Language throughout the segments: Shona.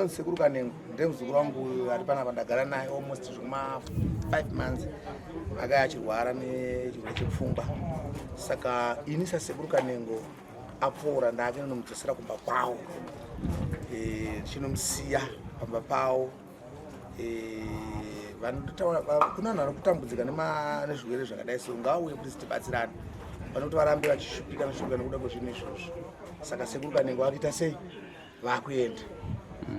ndinonzi Sekuru Kanengo ndemuzukuru wangu ari panapa ndagara naye almost zvima 5 months akaya achirwara nechirwere chepfungwa. Saka ini saSekuru Kanengo apfuura ndake ndinomudzosera kumba kwawo, chinomusiya pamba pawo. Kuna vanhu vari kutambudzika nezvirwere zvakadai so ngauye kuti tibatsirane, vanoti varambe vachishupika nekuda kwezvinhu izvozvo. Saka Sekuru Kanengo akuita sei vakuenda.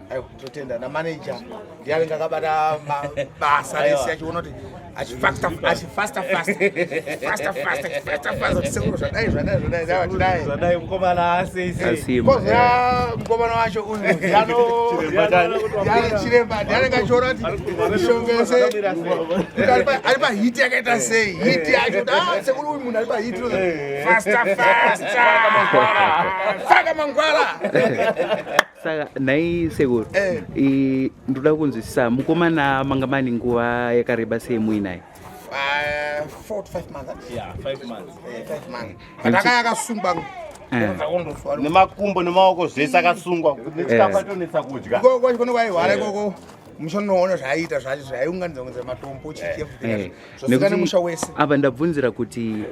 Aiwa totenda namanager ndiye anenge akabata basa rese achiona kuti achifasta kuti Sekuru zvadai mukomana asei mukomana wacho uyu chiremba ndianenge achiona kuti mishongese ari pahiti yakaita sei, hiti yacho Sekuru uyu munhu ari pahiti faka mangwara. Saka nai Sekuru ndoda kunzwisisa mukomana manga mani nguva yakareba sei muinaye? 4 to 5 months. Yeah, 5 months. 5 months. Akaya akasungwa nemakumbo nemaoko zvese akasungwa nechikafu atonetsa kudya. Koko chikono kwaihwara ikoko mushonoona zvaiita zvacho zvaiunganidza matombo chikefu zvosingane musha wese. Apa ndabvunzira kuti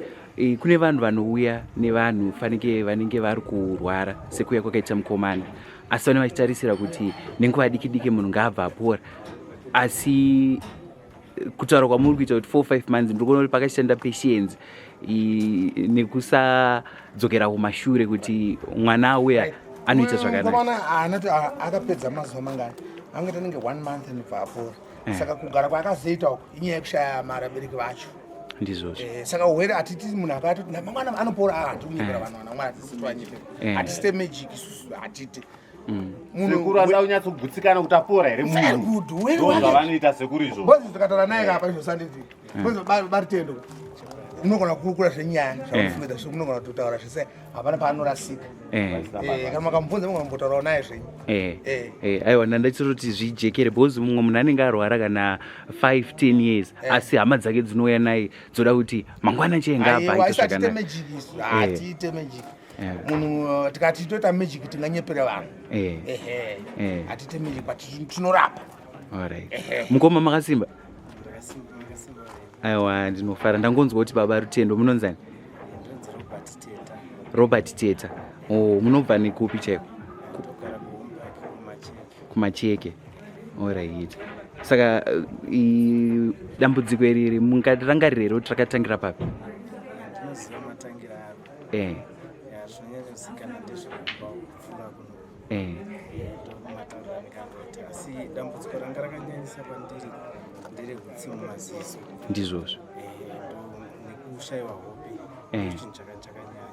kune vanhu vanouya nevanhu vanenge vari kurwara sekuya kwakaita mukomana, asi vane vachitarisira kuti nenguva diki munhu ngaabva apora, asi kutaura kwamuri kuita kuti 4-5 months ndikuona kuti pakashanda patience nekusadzokera kumashure kuti mwana auya anoita zvakanaka. Mukomana anati akapedza mazuva mangani angati anenge 1 month ndibva apora. Saka kugara kwaakazoita uko inyaya yekushaya mari abereki vacho. Ndizvozvo. Saka urwere atiti munhu akati mangwana anopora hatimunyepera vanhu vana mwari hatisi twanyepera hatisite magic isusu hatiti. Sekuru anda unyatsogutsikana kuti apora here munhu ndonga vanoita Sekuru izvo. Bozi tikataura naye kapa izvo sanditi bozi baritendo unogona kurukura zvenyaya zvaunofumidza zvekuti unogona kutotaura zvese hapana paanorasika. Kana makamubvunza mugona kumbotaurawo naye zvenyu. Aiwa ndandachitoti zvijekere bhozi mumwe munhu anenge arwara kana 5-10 years asi hama dzake dzinouya naye dzoda kuti mangwana chenga apa aite zvakanaka. Hatiite magic. Munhu tikati toita magic tinganyepera vanhu. Hatiite magic but tinorapa. Alright. Mukoma makasimba? Aiwa ndinofara ndangonzwa kuti baba Rutendo munonzani? Robert Teta. Munobva nekupi chaiko? Kumacheke. Alright. Saka dambudziko iri mungarangarira here kuti rakatangira papi? Ndinoziva matangira aro. Zvonyanyozikana ndezvekuba kupfuura kuno. Ndomataurira ndikandoita. Asi dambudziko ranga rakanyanyisa pandiri nderekutsi mumaziso. Ndizvozvo. Nekushayiwa hope. Chinhu chakanyanya.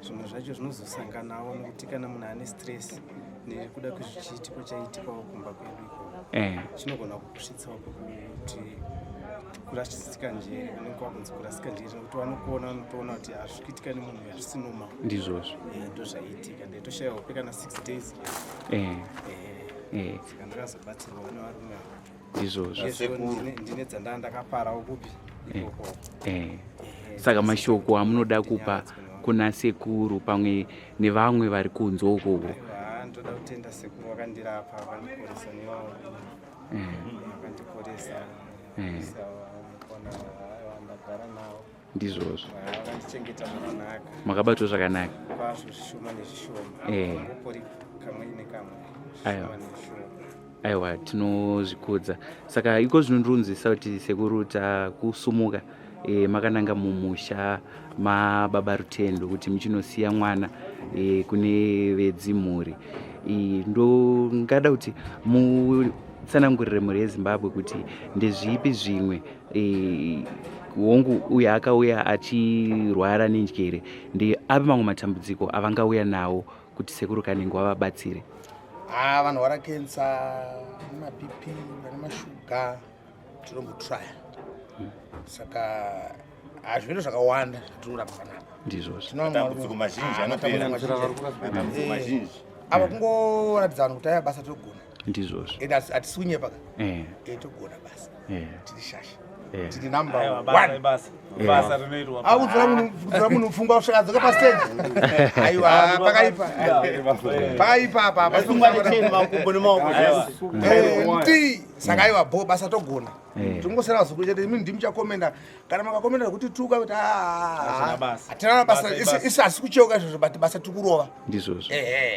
Zvimwe zvacho zvinozosanganawo nokuti kana munhu ane stress nekuda kwezvichiitiko chaitikawo kumba kwedu iko chinogona kukusvitsawo kuti kurasika njere unenge wakunzi kurasika njere nokuti vanotoona kuti hazvikuitika nemunhu hazvisi noma. Ndizvozvo. Ndozvaiitika ndetoshayiwa hope kana 6 days. Saka ndakazobatsirwawo nevarume ndizvozvo. Ndine dzanda ndakaparawo kupi ikoko. Saka mashoko amunoda kupa kuna Sekuru pamwe nevamwe vari kunze ukoko? Ndoda kutenda Sekuru vakandirapa vakandiporesa nevavo vakandiporesa ndagara navo. Ndizvozvo. Vakandichengeta zvakanaka. Makabatwa zvakanaka? Kwazvo zvishoma nezvishoma. Kupori kamwe nekamwe. Aiwa tinozvikudza. Saka iko zvinondinzwisa kuti Sekuru takusumuka makananga mumusha mababa Rutendo kuti muchinosiya mwana kune vedzimhuri. Ndongada kuti mutsanangurire mhuri yeZimbabwe kuti ndezvipi zvimwe hongu uyu akauya achirwara nenjere api mamwe matambudziko avangauya nawo kuti Sekuru Kanengo avabatsire? Vanorwara kensa, maBP, vane mashuga tinombotraya. Saka hazviro zvakawanda zvatirorapa panapa. Ndizvozvo. Matambudziko mazhinji anopera. Apa kungoratidza vanhu kuti aya basa togona. Ndizvozvo. Hatisi kunyepa ka? Togona basa. Tiri shasha. tiri number 1 basa rinoitwa au kuzira munhu mfunga usvika dzoka pastage aiwa pakaipa apa ti saka aiwa bo basa togona tingosera zukuru chete mimi ndimuchakomenda kana makakomenda kuti tuka kuti atina basa isasi kucheuka izvozvo but basa tikurova ndizvozvo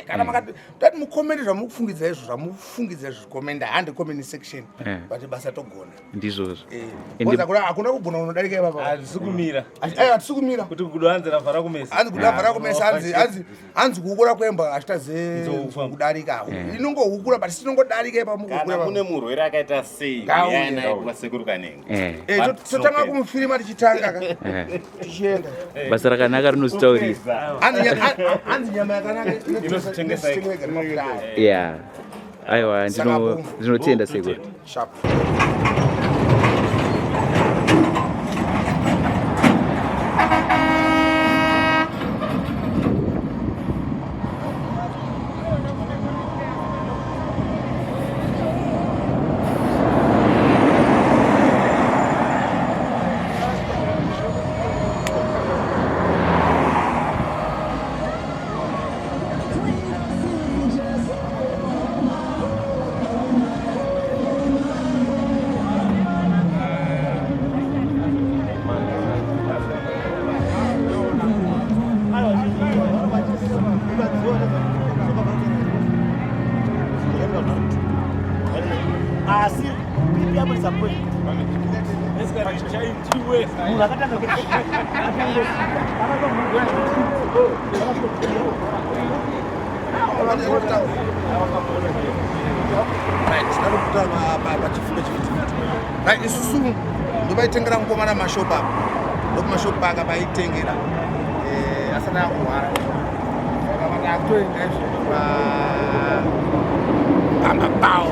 kana makati tati mukomende zvamukufungidza izvo zvamufungidza izvo komenda handi comment section but basa togona ndizvozvo hakuna kugona unodarika ipapa hatisikumira hatisikumira kuti kudo hanzi ravhara kumesa hanzi kuda vhara kumesa hanzi kuhukura kwemba achitaze kudarika inongohukura but sinongodarika ipa kana kune murwere akaita sei yana kwasekuru kanenge totanga kumufirima tichitanga tichienda basa rakanaka rinozvitaurisa hanzi nyama yakanaka inozvitengesa ya aiwa ndinotenda sekuru isusu ndovaitengera mukomana mashopu apa ndokumashopu aka vaitengera asati akuhwara saka vatoenda pamabao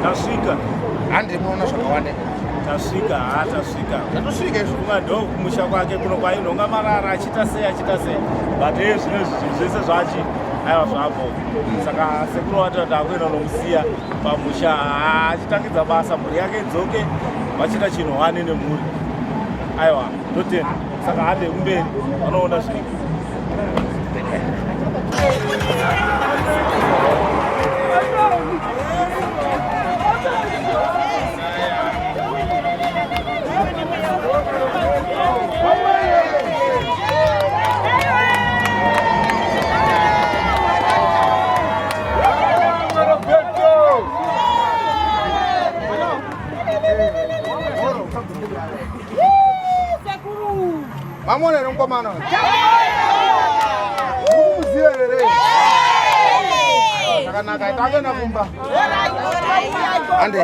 tasvika handimuona zvakawanda tasvika tatosvika izvo kungadho kumusha kwake kuno kwainhonga marara achita sei but zvino zvese zvachi aiwa zvapo saka sekuru wati akuenda nomusiya pamusha achitangidza basa mhuri yake idzoke vachita chinhu wane nemhuri aiwa totenda saka hande kumberi vanoona zviki mamona nomukomana umuziva here zvakanaka takenda kumba ande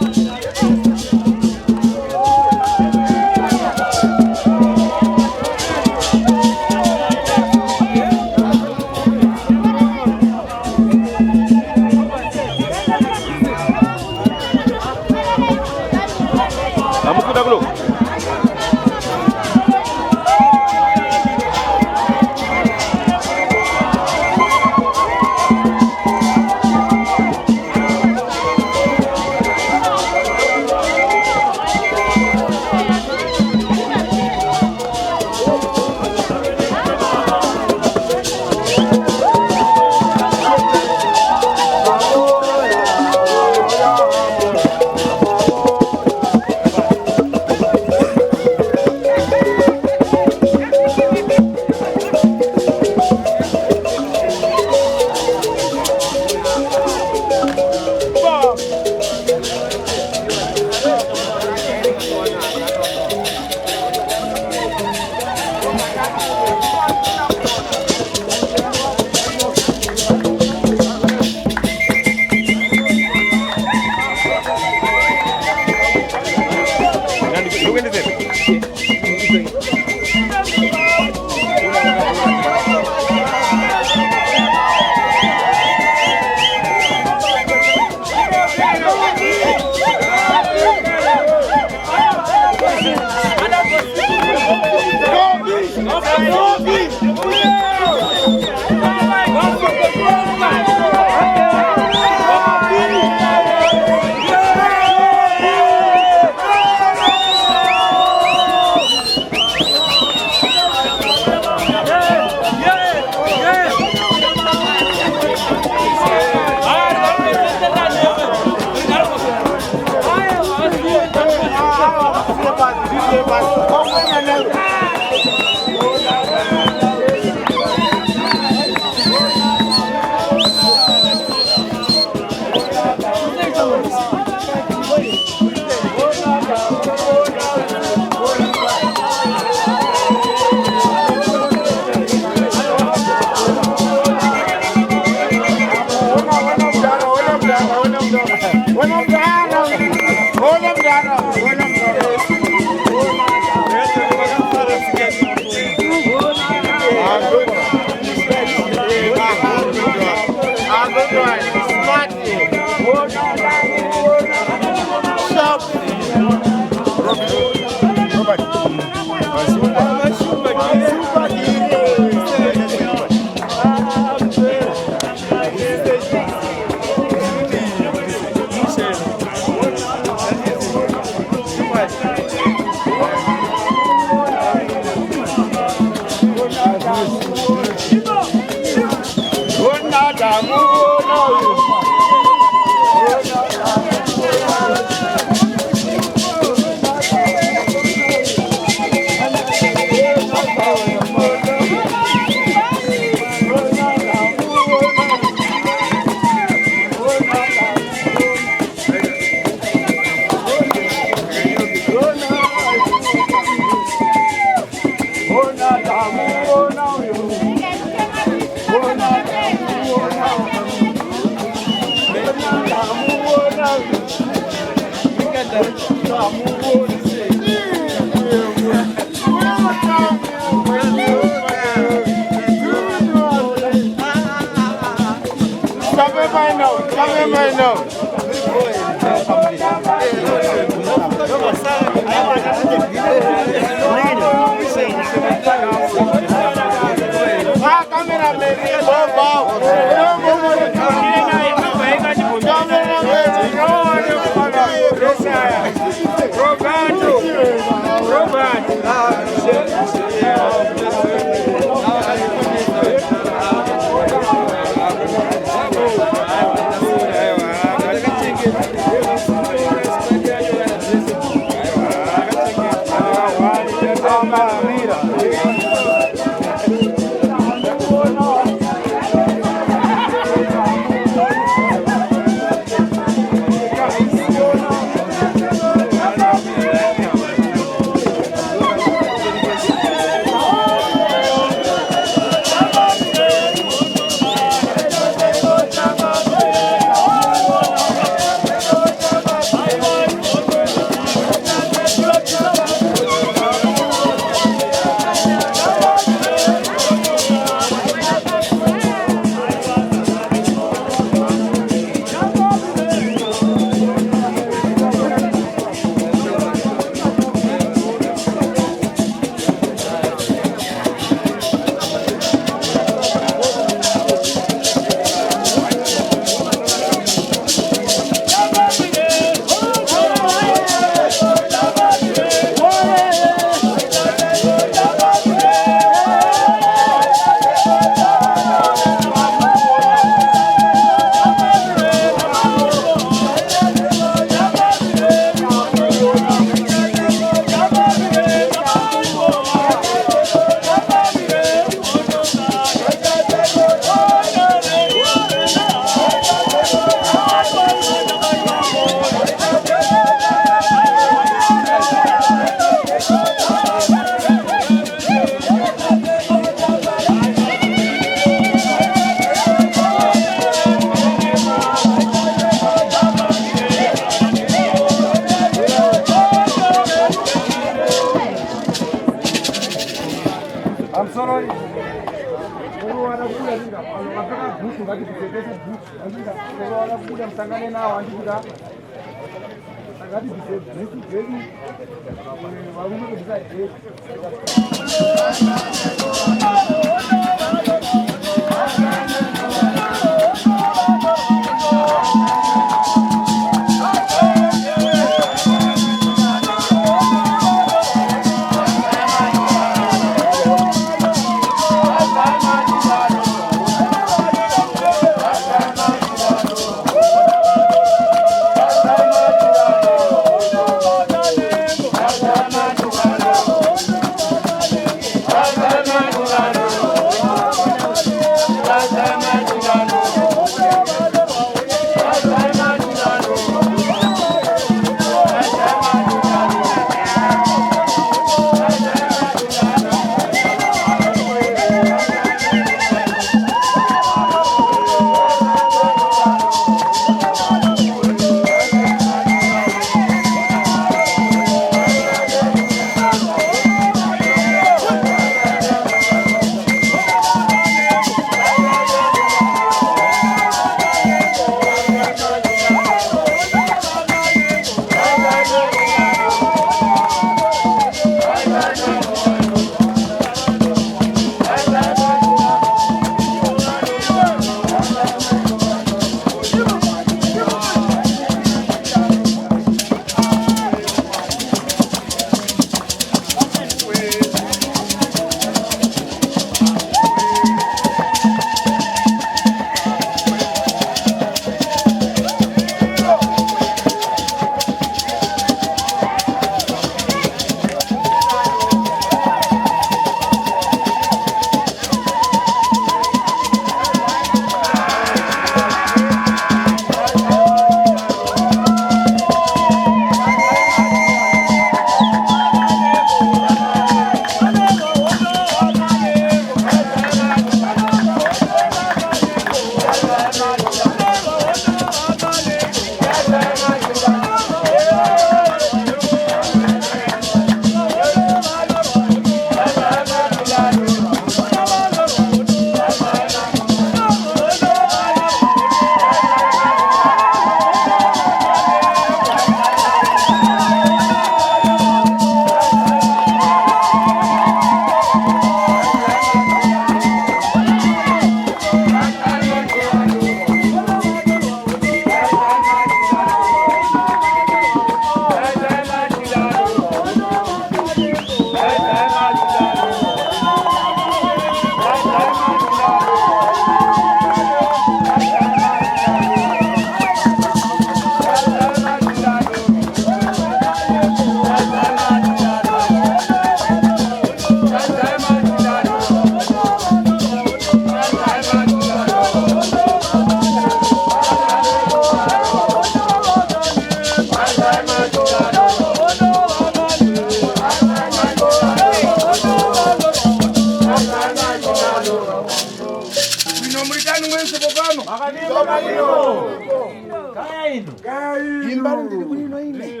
Imba ndiri bwino ine.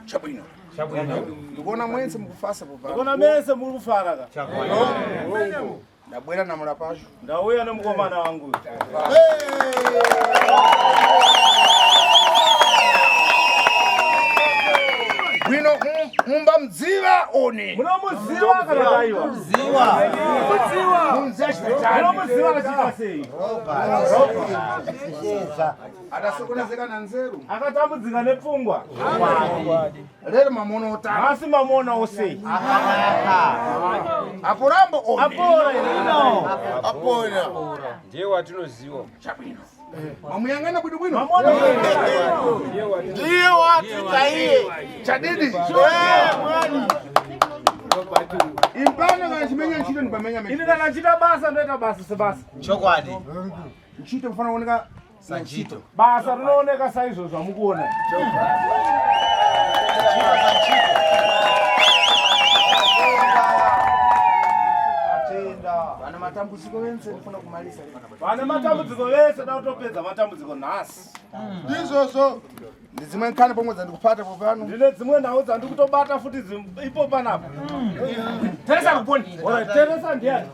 Chabwino. Ndikuona mwense mukufasa popa. Ndikuona mwense mukufara ka. Ndabwera na mulapasho. Ndauya nemukomana wangu. Bwino mumba mdziva one. Munomuziva kana daiwa? Muziva. Munomuziva kachita sei? Adasokonezeka na nzeru. Akatambudzika nepfungwa. Lero mamono otaka. Asi mamona osei. Aporambo one. Apora ino. Apora. Ndiye watinoziwa. Chabwino. Mamuyangana bwino. Mamona ndiye watu taiye. Chadidi. Mwani. Impano kana chimenya nchito ndipamenya mimi. ini kana nchita basa ndoita basa sebasa. Chokwadi. Nchito mfano kuoneka Sanchito. Basa rinooneka saizvozvo amukuona. Vana matambudziko vense kufuna kumalisa. Vana matambudziko vese dautopedza matambudziko nhasi. Izvozvo ndizimwe nkhani pomwe dzandikupata popano. Ndine dzimwe nhau dzandikutobata futi ipo panapa. Teresa kuponi. Teresa ndiani?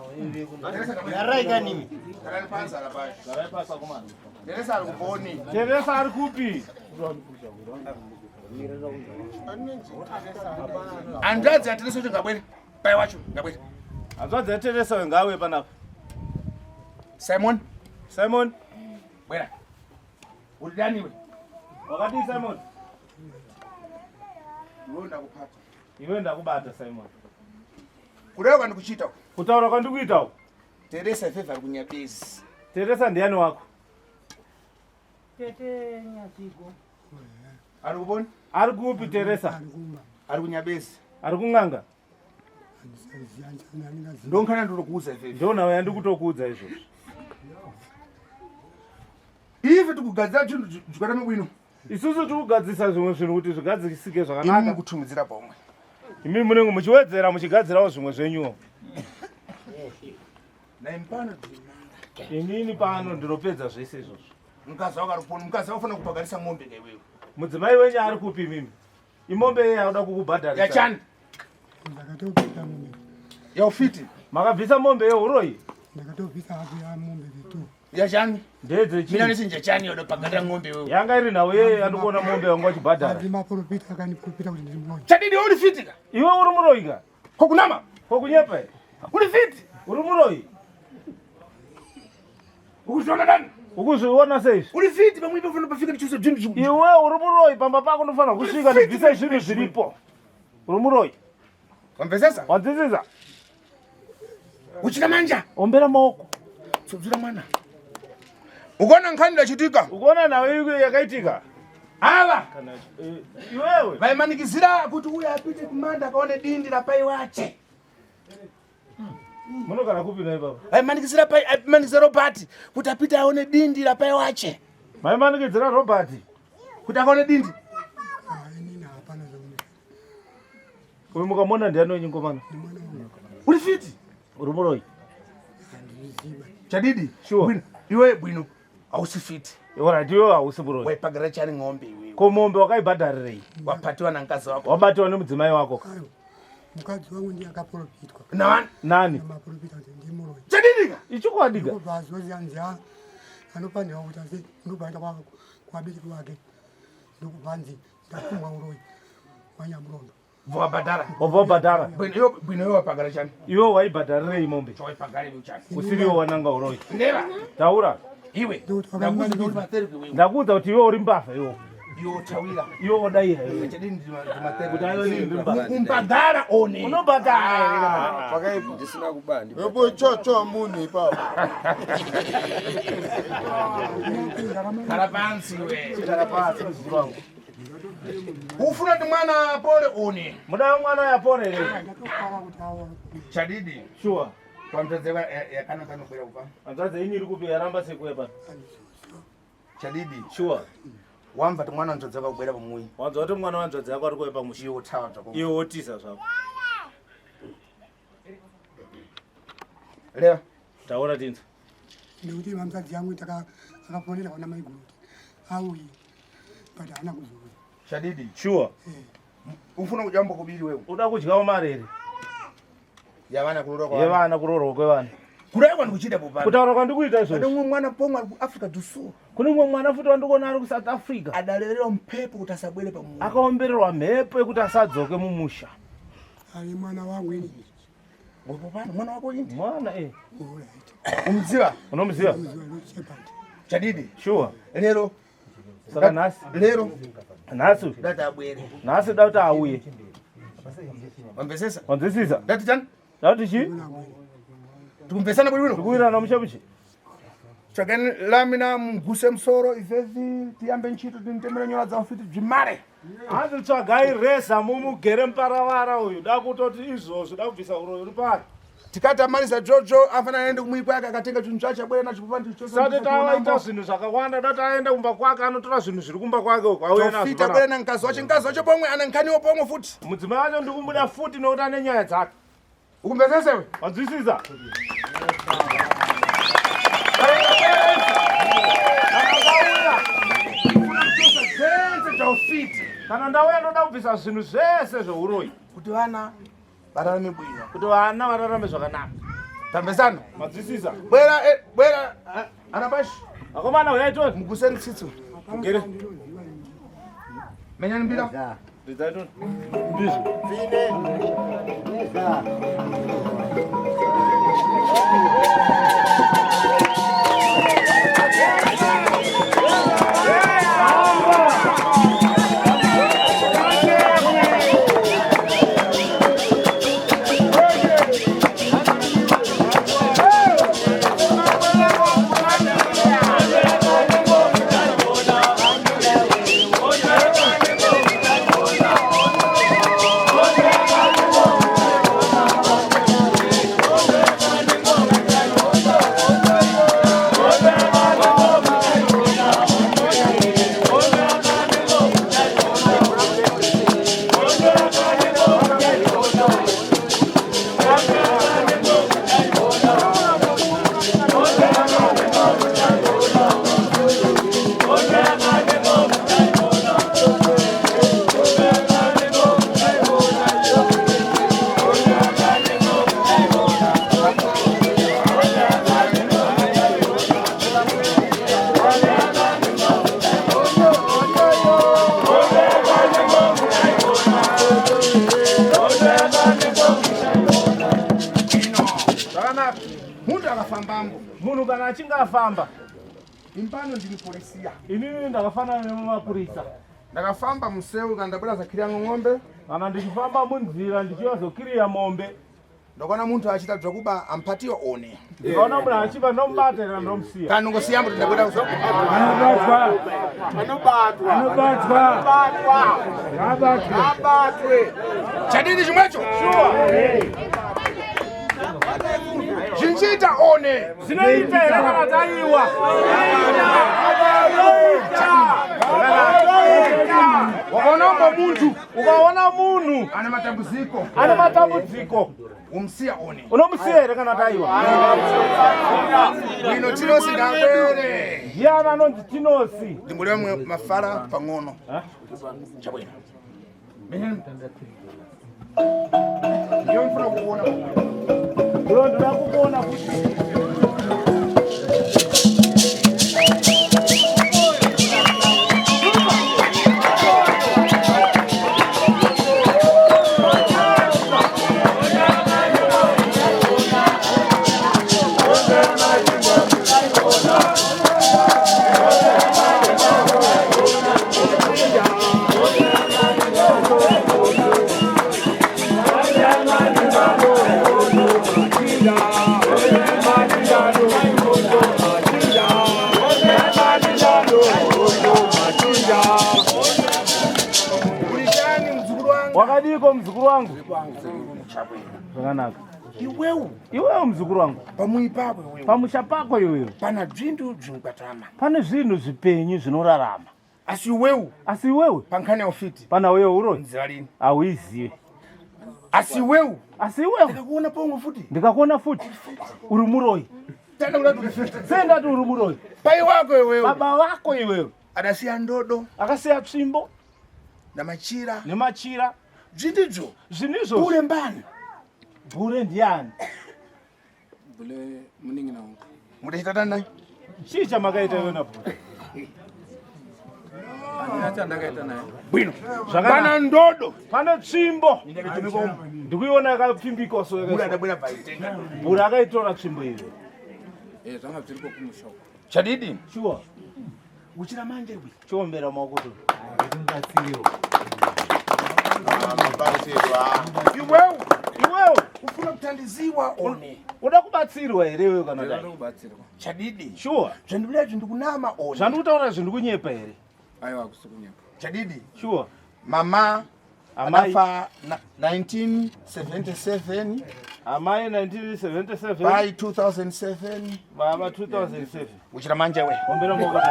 Yaraika nimi. Karani panza la bashi. Garai pasa kumana. Teresa ari kuponi. Teresa ari kupi? Andadzi ateresa kuti ngabwere. Pai wacho ngabwere. Hanzvadzi yateresa wengawe panapa. Simon. Simon. Bwera. Uri dani we. Wakati Simon. Iwe ndakupata. Iwe ndakubata Simon. Kurewa ndikuchita. Kutaura kwandikuitawo. Teresa ifefa ari kunyabezi. Teresa ndiani wako? Tete nyasigo. Ari kuponi? Ari kupi Teresa? Ari kunyabezi. Ari kung'anga? Ndonkana ndinokuuza ifefa. Ndonawe yandikutokuudza izvozvo. Ife tikugadzira chinhu chikatame bwino. Isusu tikugadzisa zvimwe zvinhu kuti zvigadzisike Imi zvakanaka. mukutumidzira pomwe. Imi munenge muchiwedzera muchigadzirawo zvimwe zvenyuwo. Naimpano Inini pano ndinopedza zvese izvozvo. mukazi wako ari kuponi. Mukazi wafana kubhagarisa mombe kaiwewe. Mudzimai wenyu ari kupi mimi? Imombe yeye yakuda kukubhadharisa. Yachani. Ndakatopita mombe. Yaufiti. Makabvisa mombe yehuroyi? Ndakatopita hapo ya mombe vitu. Yachani. Ndedze Mina chii? nesinja chani yoda bhagarira ng'ombe wewe. Yanga iri nawo yeye yandikuona mombe yangu achibhadhara. Hadi maporopita akanipropita kuti ndimoni. Chadidi uri fitika. Iwe uri muroyika? Kokunama. Kokunyepa here? Uri fiti. Uri muroyi? Ukuzviona dani. Ukuzviona seizvi? Uri fiti pamwe pafuna pafika ndichuse bzvinhu zvikuru. Iwe uri muroyi pamba pako unofanira kusvika ndibvise zvinhu zviripo. Uri muroyi? Wamvesesa? Wanzwisisa? Uchina manja. Ombera maoko. Tsobvira mwana. Ukaona nkhani ndachitika. Ukuona nawe iwe yakaitika? Ava. Iwewe? Vaimanikizira kuti uye apite kumanda akaone dindi rapai wache. Munogara kupi naye baba? Vaimanikizira Robert kuti apite aone dindi rapai wache. Maimanikidzira Robert Kuti akaone dindi. Inini hapana zvaune. uyu mukamona ndiani wenyu ngomana? Uri fiti. Uri muroyi? Chadidi. Sure. Bwino. Iwe bwino. Hausi fiti. Alright, iwewe hausi muroyi. Waipagara chani ng'ombe iwewe. Ko mombe wakaibhadharirei? Wapatiwa nankazi wako. Wabatiwa nemudzimai wako? Ayo. Mukadzi wangu ndiye akaporopitwa. Nani? Nani? Maporopita kuti ndimuroyi. Chadidi. Ichikwadika? Ndokubvazozi anzia anofanira kuti asi ndobvaenda kwabikiri wake ndokubvanzi ndakumwa uroyi wanyamurondo. Vwabhadhara. Wabhadhara? Bwino iwe wapagara chani. Iwe waibhadharirei mombe? Chawaipagara iwe chani. Usiriwo wananga uroyi? Ndeva. Taura. Iwe. Ndakuti Ndakuti matereke wewe. Ndakuudza kuti iwe uri mbavha iwe. Iwe tawira. Iwe wodayira iwe. Chadidi ndimatereke. Kuti aiwe ndiri mbavha. Umbagara one. Unobhadhara ere? Pakai ndisina kubandi. Ebo chocho amuni papa. Karapansi we. Chitakapasi mzuru wangu. Ufuna kuti mwana pole one. Muda mwana yapone ere? ndakakara kuti awa Chadidi. Sure. Pamtadzeva yakana kanobwera kupa. Anzadze inyi iri kupi yaramba sekuya pano? Chadidi. Sure. Wamva kuti mwana anzodzeka kubwera pamuyi. Wanzwa kuti mwana wanzodzi yako ari kuya pamushi. Iwe utawa zvako. Iwe wotisa zvako. Leva. Taura tinza. Ndio mamzazi yangu akaponela kwa maiguru. Au baada ana kuzuri. Shadidi. Sure. Ufuna kujambo kubili wewe. Udakudyawo marere. Yavana kuroro kwa. Yevana kuroro kwevana. Kuraiwa ndikuchida bopana. Kutaura kwandikuita izvozvo. Pane mwana pomwe Africa do Sul. Kune mumwe mwana futi wandikuona ari kuSouth Africa. Adalelelwa mpepo kuti asabwere pamunhu. Akaombererwa mhepo yekuti asadzoke mumusha. Ali mwana wangu ini. Bopana mwana wako ini. Mwana Umziva? Unomuziva? Chadidi. Sure. Lero. Saka nhasi. Lero. Nhasi. Data abwere. Nhasi da kuti auye. Wambesesa? Wanzwisisa? Dati chani? Dati chi? Tukumbesana bwino bwino. Tikuwirana mushamushi. Chagani lamina mguse msoro izezi tiyambe nchito tintemera nyola za ufiti bvimare. Hanzi tsvagai reza mumugere muparavara uyu da kutoti izvozvo da kubvisa uroyi uri pari. Tikati amarisa Jojo afana aende kumwi kwake akatenga chinhu chacho abwere nacho kupandi chose. Sati taita zvinhu zvakawanda dati aenda kumba kwake anotora zvinhu zviri kumba kwake uko auye nazvo. Tofita abwere nankazi wacho pomwe anankaniwo pomwe futi. Mudzimai wacho ndikumbuda futi nokuti ane nyaya dzake. Ukumbesesewe? Wanzwisisa? Kana ndauya ndoda kubvisa zvinhu zvese zveuroyi kuti vana vararame bwino, kuti vana vararame zvakanaka. Tambesana? Madzisisa? Bwera anabashi. Akomana uyai toni. Muguseni tsitsi. Mugere. Menyani mbira. Rizai toni. Bizvo. Munhu kana achinge afamba impano ndini polisia. inini ndakafanana nemapurisa. Ndakafamba museu kana ndabwera zakiriya ng'ombe. Kana ndichifamba munzira ndichiyozokiriya mombe. Ndakaona muntu achita bvakuba ampatiwa one. Ndikaona munhu achiba ndomubata kana ndomusiya. Kana ngosiyambo ndabwera kuzo. Anobatwe. Chadidi chimwecho. Chinchita one. Zinoita kana taiwa. Wakaona muntu. Ukaona munhu ane matambudziko. umsiya one. Unomusiya here kana taiwa. Bwino Tinosi ndabwere. Ndiani anonzi Tinosi? Ndimulema mafara pang'ono. Chabwino. Ndiyo mfuna kuona. Ndiyo ndinoda kukuona kuti wakadiko mzukuru wangu. Zvakanaka. Iwewe mzukuru wangu. Pamui pako iwewe. Pamusha pako iwewe. Pana zvintu zvinobatama. Pane zvinhu zvipenyu zvinorarama. Asi iwewe. Pankani ufiti. Pana wewe uro. Nzalini. Auiziwe. Asi iwewe. Ndikakuona pomwe futi. Ndikakuona futi. Uri muroyi. Tena unatufita. Senda tu uruburo. Pai wako wewe. Baba wako iwewe. Adasiya ndodo Akasiya tsvimbo na machira. nemachira. Zvindidzo. Zvinizo. Bure mbani. Bure ndiani. Bule muningi na ungu. Mudachita naye. Chii chamakaita iwe na bure? Andina ndakaita naye. Bwino. Zvakanaka. Pana ndodo. Pane tsvimbo. Ndikuiona yakapfimbika so Bure yakaisa. adabwera paitenga. Bure akaitora tsvimbo iyo. Zvanga zviri kumushauri. Chadidi. Sure. Uchira manje bwi. Chiombera maoko tu. Iwewe Ufuna kutandiziwa one. uda kubatsirwa here iwewe kana Ndinoda dai? kubatsirwa. Chadidi. Sure. Zvandibula zvindikunama one. Zvandikutaura zvindikunyepa here. Aiwa kusukunyeka. Chadidi. Sure. Mama Amai. anafa 1977 Amai 1977. by 2007. Baba 2007. Uchira manje we. Ombera maoko tu.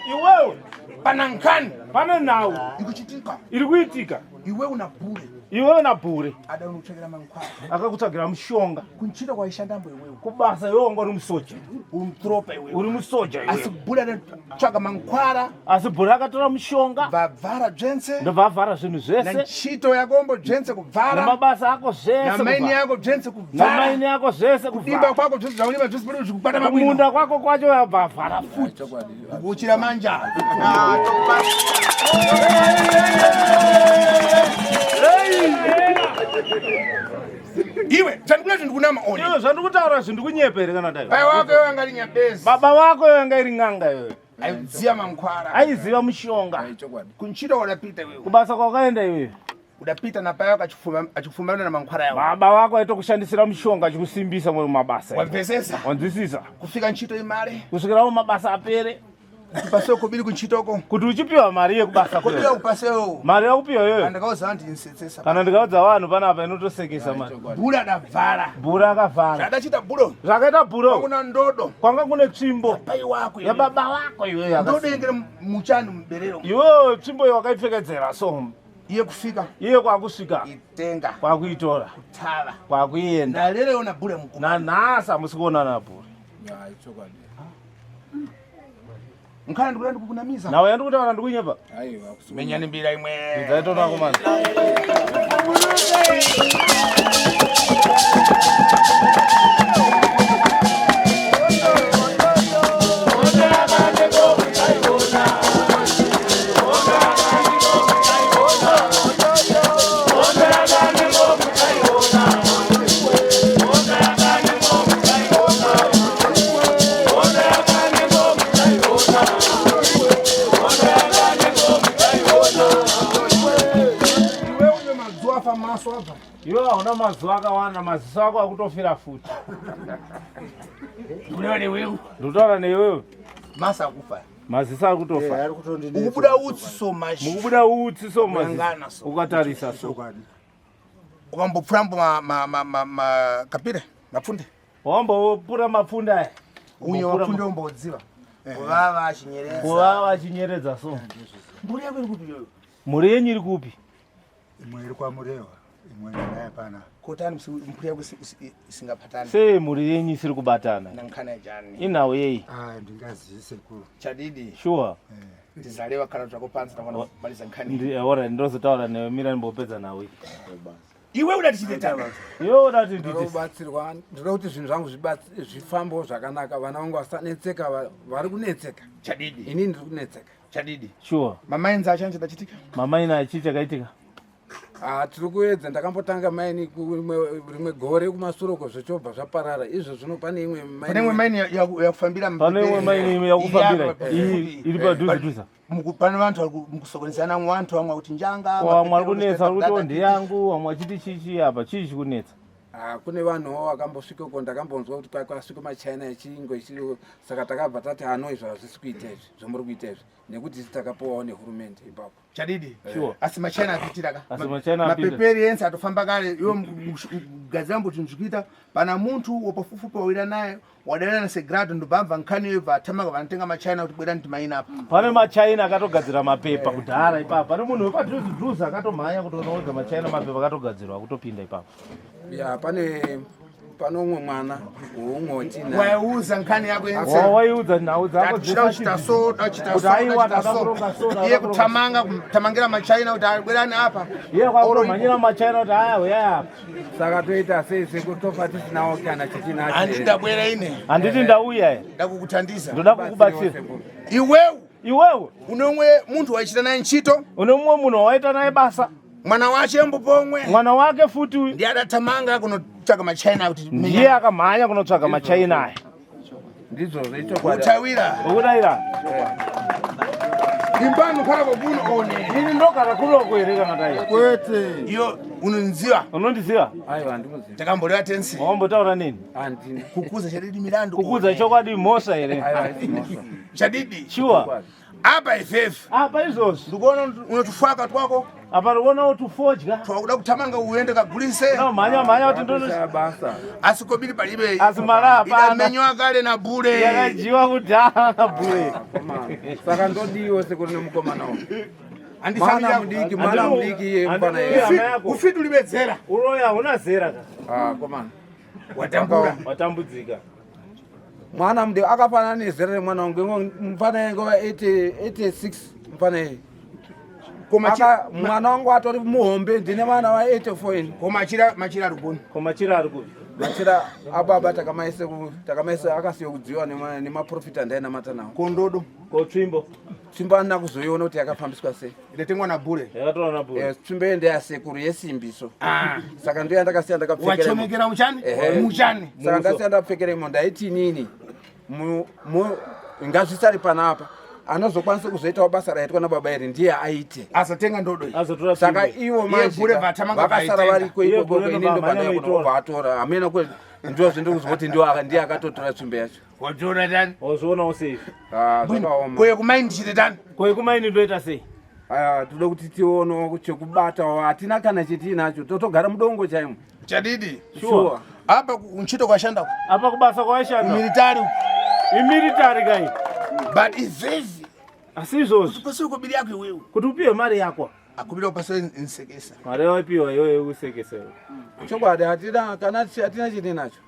Iwewe Pana nkani pane nhau ikuchitika. iri kuitika. Iwe una bure. Iwewe na bure Ada unotsvakira mankwara. akakutsvagira mushonga Kunchira kwaishandambo iwewe. kubasa iwewe wanga uri musoja. Umtropa iwewe. Uri musoja Asi iwewe. bure anatsvaka mankwara. Asi bhure akatora mushonga Vavhara dzense. ndobvavhara zvinhu Na zvese ntchito yakombo dzense kubvara. nemabasa ako zvese Na maini kubvara. yako dzense kubvara. namaini yako zvese Kudimba kubvara. kwako dzose zvaulima dzose pano zvikukwata mabwino. kumunda kwako kwacho yabvavhara futi. Chokwadi. Uchira manja. Iwe zvandikula zvindikunama one. Iwe zvandikutaura zvindikunyepa here kana dai? Pai wako iwe angarinya bezi. Baba wako iwe anga iri n'anga iwewe. Aiziya mankwara. Aiziva mushonga. Chokwadi. Kunchira wadapita iwewe. Kubasa kwakaenda iwewe. Udapita na pai wako achifumana na mankwara yawo. Baba wako aitokushandisira mushonga achikusimbisa mumabasa. Wamvesesa. Wanzwisisa? Kufika ntchito imare. Kusvikirawo mabasa apere. Kupaseo kubiri kunchitoko. Kuti uchipiwa mari yekubasa Kubiwa kwewe. kupaseo. Mari yakupiwa iwewe. Andikauza anti insetsesa. Kana ndikaudza vanhu panapa inotosekesa mari. Bura adavhara. Bhure akavhara. Adachita budo. Zvakaita bhuro Kuna ndodo. kwanga kune tsvimbo Pai wako iwe. yababa wako iwewe. Ndodo ingere muchani muberero. Iwewe tsvimbo iyo wakaipfekedzera so. Iye kufika. Iye kwakusvika Itenga. kwakuitora Tala. kwakuienda. Nalele una bure mukuru. Nanhasi hamusi kuonana nabhure. Chokwadi. Nkana ndikula ndikukunamiza. Nawe yandikutaura ndikunyepa. Aiwa kusukunyeka. Menyani mbira imwe. Idzaitoonako mani. Iwe une mazuwa afa maso apa. Iwe hauna mazuva akawanda, maziso ako akutofira futi. Unaone wewe. Ndikutaura neiwewe. Masa akufa. Maziso akutofa. Ukubuda utsi so much. Mukubuda utsi so Mangana maziso. so. Ukatarisa so. Ukambopfurambo kapire mapfunde. Wambopura mapfunde aya. Unye wapfunde umbodziva. Kuvava chinyereza. Kuvava achinyeredza so. Mburi yako iri kupi yoyo? Mhuri yenyu iri kupi? Imwe iri kwaMurewa, imwe naye pana. Kotani mburi yako isingapatani. Sei mhuri yenyu isiri kubatana? Nankana jani. Inhawu yeyi? Ndingazivi sekuru. Chadidi. Sure. Ndizalewa kana zvako panzi nawana maliza nkani. Alright, ndinozotaura newe, mira ndimbopedza nawe. Iwe udati chiteta. Iwe udati nditi. Ndinobatsirwa. Ndoda kuti zvinhu zvangu zvifambo zvakanaka. Vana vangu vasanetseka, vari kunetseka. Chadidi. Ini ndiri kunetseka. Chadidi. Sure. Mamainza achanzi dachitika. Mamaina chii chakaitika? Tiri kuedza, ndakambotanga maini rimwe gore kumasuroko zvichobva zvaparara. Izvo zvino pane imwe maini. Pane imwe maini yakufambira Pane imwe maini yakufambira iri padhuze dhuze. Pane vantu vari mukusokonesana vantu vamwe kuti njanga. Vamwe vari kunetsa vari kuti ndeyangu, vamwe vachiti chichi apa, chii chikunetsa? Kune vanhuwo vakambosvikoko, ndakambonzwa kuti kwasvika machina echiyungu echiriwo, saka takabva tati izvo hazvisi kuita izvi zvomuri kuita izvi, nekuti isi takapiwawo nehurumende ipapo. chadidi Sure. asima China apitiraga Asima China apita. mapeperi yense atofamba kale iwo gazambo tunjukita pana muntu wopafufupa wawira naye wadalana na segrado ndubamva nkhani yo vatamaka vanatenga machina kuti bwera ndi maina apa pane machina akatogadzira mapepa kudhara ipapa pane munhu wepadhuzi akatomhanya kutonoodza machina mapepa akatogadzirwa kutopinda ipapa ya panomwe mwana woung'oti waiuza nkhani yako yense waiudza nhau dzako iye kutamangira machina kuti abwerani apa iye kwakutomhanyira machina kuti aya uyaya apa saka toita sese kutofa tisinawo kana chitina anditi ndabwera ine handiti ndauya ndakukuthandiza ndoda kukubatsira iwewe unomwe muntu waichita naye ntchito une mumwe munhu wawaita naye basa mwana wache mbo pomwe mwana wake futi ndiye adatamanga kunotsvaka machina kuti ndiye akamhanya kunotsvaka machina aya ndizo utawira ukudayira imbano khala kokuno one ini ndogara kunoko here kana dai kwete iyo unonziwa unondiziva aiwa andimuziva takambolewa tensi wambotaura nini andini kukuza chadidi milandu kukuza chokwadi mhosva here chadidi shuwa apa ifefe apa izvozvi ndikuona unotufaka twako apa ruona utufodya twakuda kutamanga uende kagulise mhanya kuti basa asikobiri palibe asi mara hapana idamenywa kale na bure yakajiwa kudhara na bure saka ndodiwo sekuti nemukomana andifamira mwana mudiki iye mfana iye ufiti ulibedzera uroya una zera ka komana watambudzika mwana mudiki akafanana nezera remwana wangu mfana yangu wa 86 mfana iye mwana wangu atori muhombe ndine mwana wa 84 machira rugoni komachira ari kupi machira ababa takamaise akasiyo kudziwa nemaprofita ndainamata nawo kondodo kotsvimbo tsvimbo andina kuzoiona kuti yakafambiswa sei iletengwa na bure yakatora na bure tsvimbo iyo ndeyasekuru yesimbiso saka ndiyo yandakasiya ndakapfekera wachomekera muchani saka ndasiya ndapfekera imo ndaiti inini ngazvisari panapa anozokwanisa kuzoitawo basa raitwa nababa iri ndiye aite asatenga ndodo azotora saka ivo vakasara variko ikoko ini ndobaatora hamena kuti ndo zvindikuzwa kuti ndiye akatotora tsvimbo yacho watora tani wazvionawo sei zvakaoma koye kumaini ndichite tani koye kumaini ndoita sei toda kuti tiono chekubatawo hatina kana chetiinacho totogara mudongo chaimo chadidi sure apa kunchito kwashanda apa kubasa kwaishanda imilitary kai but izvezi asi izvozvi upasiwe kubiri yako iwewe kuti upiwe mari yako akubira upasiwe insekesa mari yawapiwa iyoyo yekusekesa chokwadi hatina kana hatina chetiinacho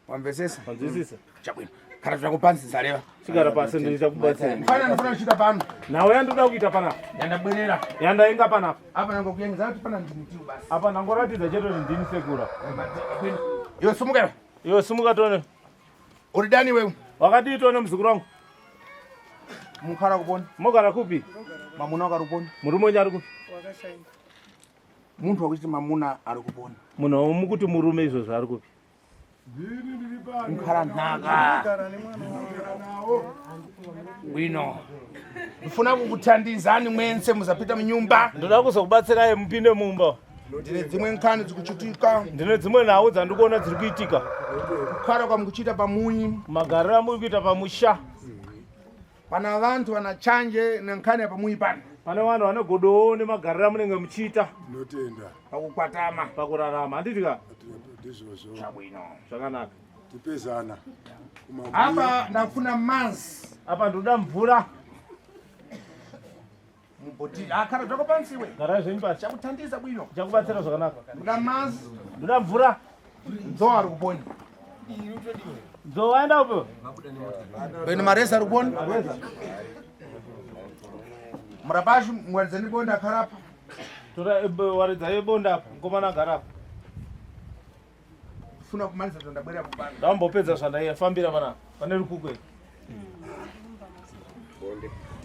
wamvesesa wanzwisisa chabwino kana zvakupanzisa reva chigara pasi ndichakubatsira mfana ndifuna kuchita pano nawe yandoda kuita panapa yandabwerera yandainga panapa apa nangokuyenza kuti pana ndimutiwo basi apa nangoratidza chetoti ndini sekura iwe sumukira iwe simuka tone uri dani wewe wakati tone muzukuru wangu mukara kupona mogara kupi mamuna wakarupona murume wenyu ari kupi muntu wakuchiti mamuna ari kupona munhu mukuti murume izvozvo ari kupi mukara nhaka bwino ndifuna kukuthandizani mwense muzapita munyumba ndoda kuzokubatsirai mupinde mumba ndine dzimwe nkhani dzikuchitika ndine dzimwe nhau dzandikuona dziri kuitika kukara kwamukuchita pamunyi magariro amuri kuita pamusha pana vantu vana chanje nenkhani yapamunyi pana pane vanhu vane godowo nemagariro amunenge muchiita Notenda. pakukwatama pakurarama handiti ka Ndizvozvo. chabwino zvakanaka Tipezana. apa ndafuna manzi apa ndoda mvura mubhoti akara zvakopansiwe garai zvenyu pasi chakuthandiza bwino chakubatsira zvakanaka ndoda manzi ndoda mvura nzo ari kupona dzo waenda upo bwino mareza ari kupona murapashi mwarizani bonda akarapa waridza yebonda apa mukomana agara apa funa kumaliza ndabwera kupana ndambopedza zvandafambira pana pane rukukwe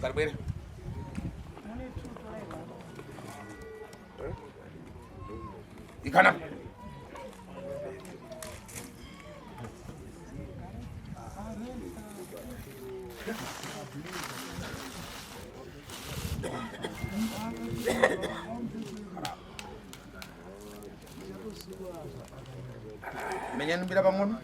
karibwera ikana menyanumbira pang'ono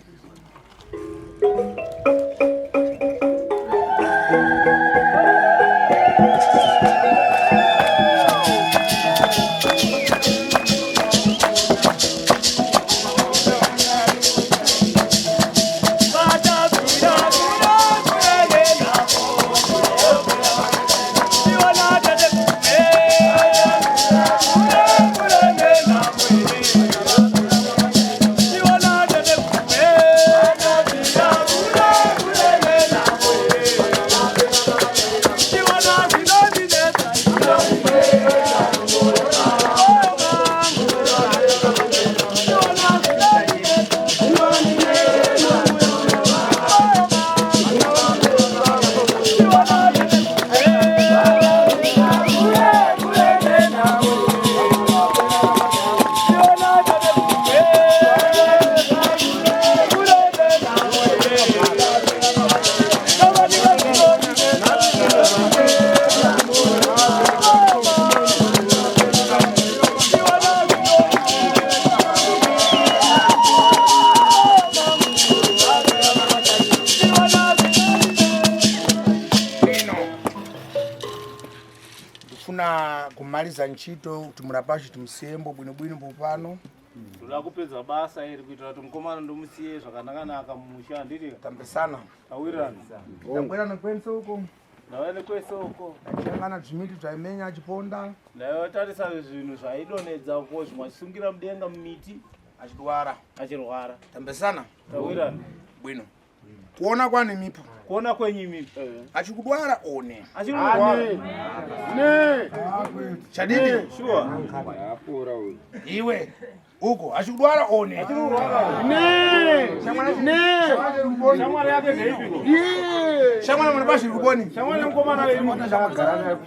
maliza ntchito kuti murapashi timsiyembo bwinobwino popano. Tula kupedza basa iri kuitira kuti mukomana ndomusiye zvakanaka mumusha ndiri tambesana. Awirana. Ndabwera nekwense uko. Nawe kwese uko. Achangana zvimiti zvaimenya achiponda. Nawe tarisa zvinhu zvaidonedza uko zvimasungira mudenga mumiti achirwara. Tambesana. Awirana. Bwino. Kuona kwani mipo. Kuona kwenye mipo. Achikudwara one. Achirwara. Ne. Chadidi. Sure. Apora uyu. Iwe. Uko achikudwara one. Achirwara. Ne. Shamwari yake ndeipiko. Shamwari murapashi ruboni. Shamwari mukomana iri Garana.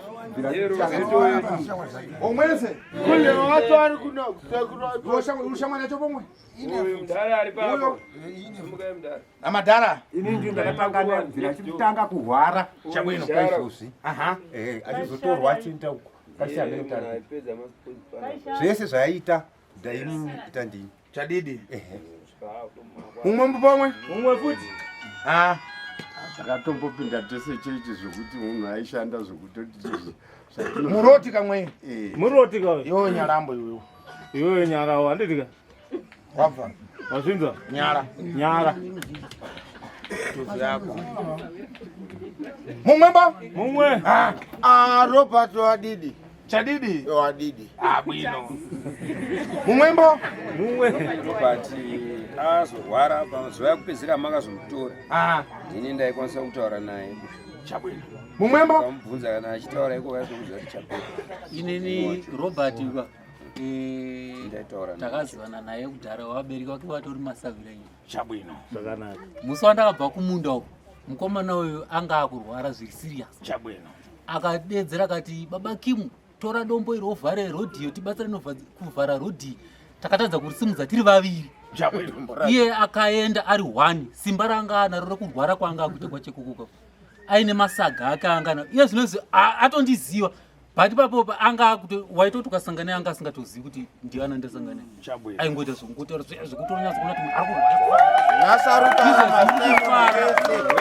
Omwese. Kule watu ari kuna Shamwari yacho pomwe. Mdara ari papo. Amadhara. Ini ndio ndakatanga ndinachitanga kuhwara Chabwino. kaisusi. Aha. Achizotorwa chinta uko. Kasiyana mutano. Zvese zvaita ndaimita ndini. Chadidi. Mumwe pomwe. Mumwe futi. Ah. takatombopinda tese chechi zvokuti munhu aishanda zvokutoti muroti kamwe. Muroti kawe. Yo nyarambo iwe. Yo nyara wanditika. Wabva. Wazvinza? Nyara. Nyara. Tuzi yako. Mumwemba? Mumwe. Robert wadidi. Chadidi? Wadidi. Bwino. Mumwembo? Mumwe. Robert azorwara pazuva yakupedzisira makazomutora. Ndini ndaikwanisa kutaura naye. Chabwino. Mumwembo? Ndamubvunza kana achitaura iko vaizokudza kuti chapera. Inini Robert ndaitaura takazivana naye kudhara wabereki wake vatori masavirenyi. Chabwino. Zvakanaka. Musi wandakabva kumunda uko mukomana uyu anga akurwara zviri serious. Chabwino. Akadedzera akati baba Kimu tora dombo iro ovhare rodhiyo tibatsirane kuvhara rodhi takatadza kurisimudza tiri vaviri. Chabwino. Iye akaenda ari 1 simba ranga anaro rekurwara kwanga akuite kwachekukuka aine masaga ake angana iye zvinozvi atondiziva but ipapo anga kuti waitoti ukasangana anga asingatozivi kuti ndiana ndasangana Chabwino. aingoita zvokutora zvekutonyatsa kuona kuti arikurwara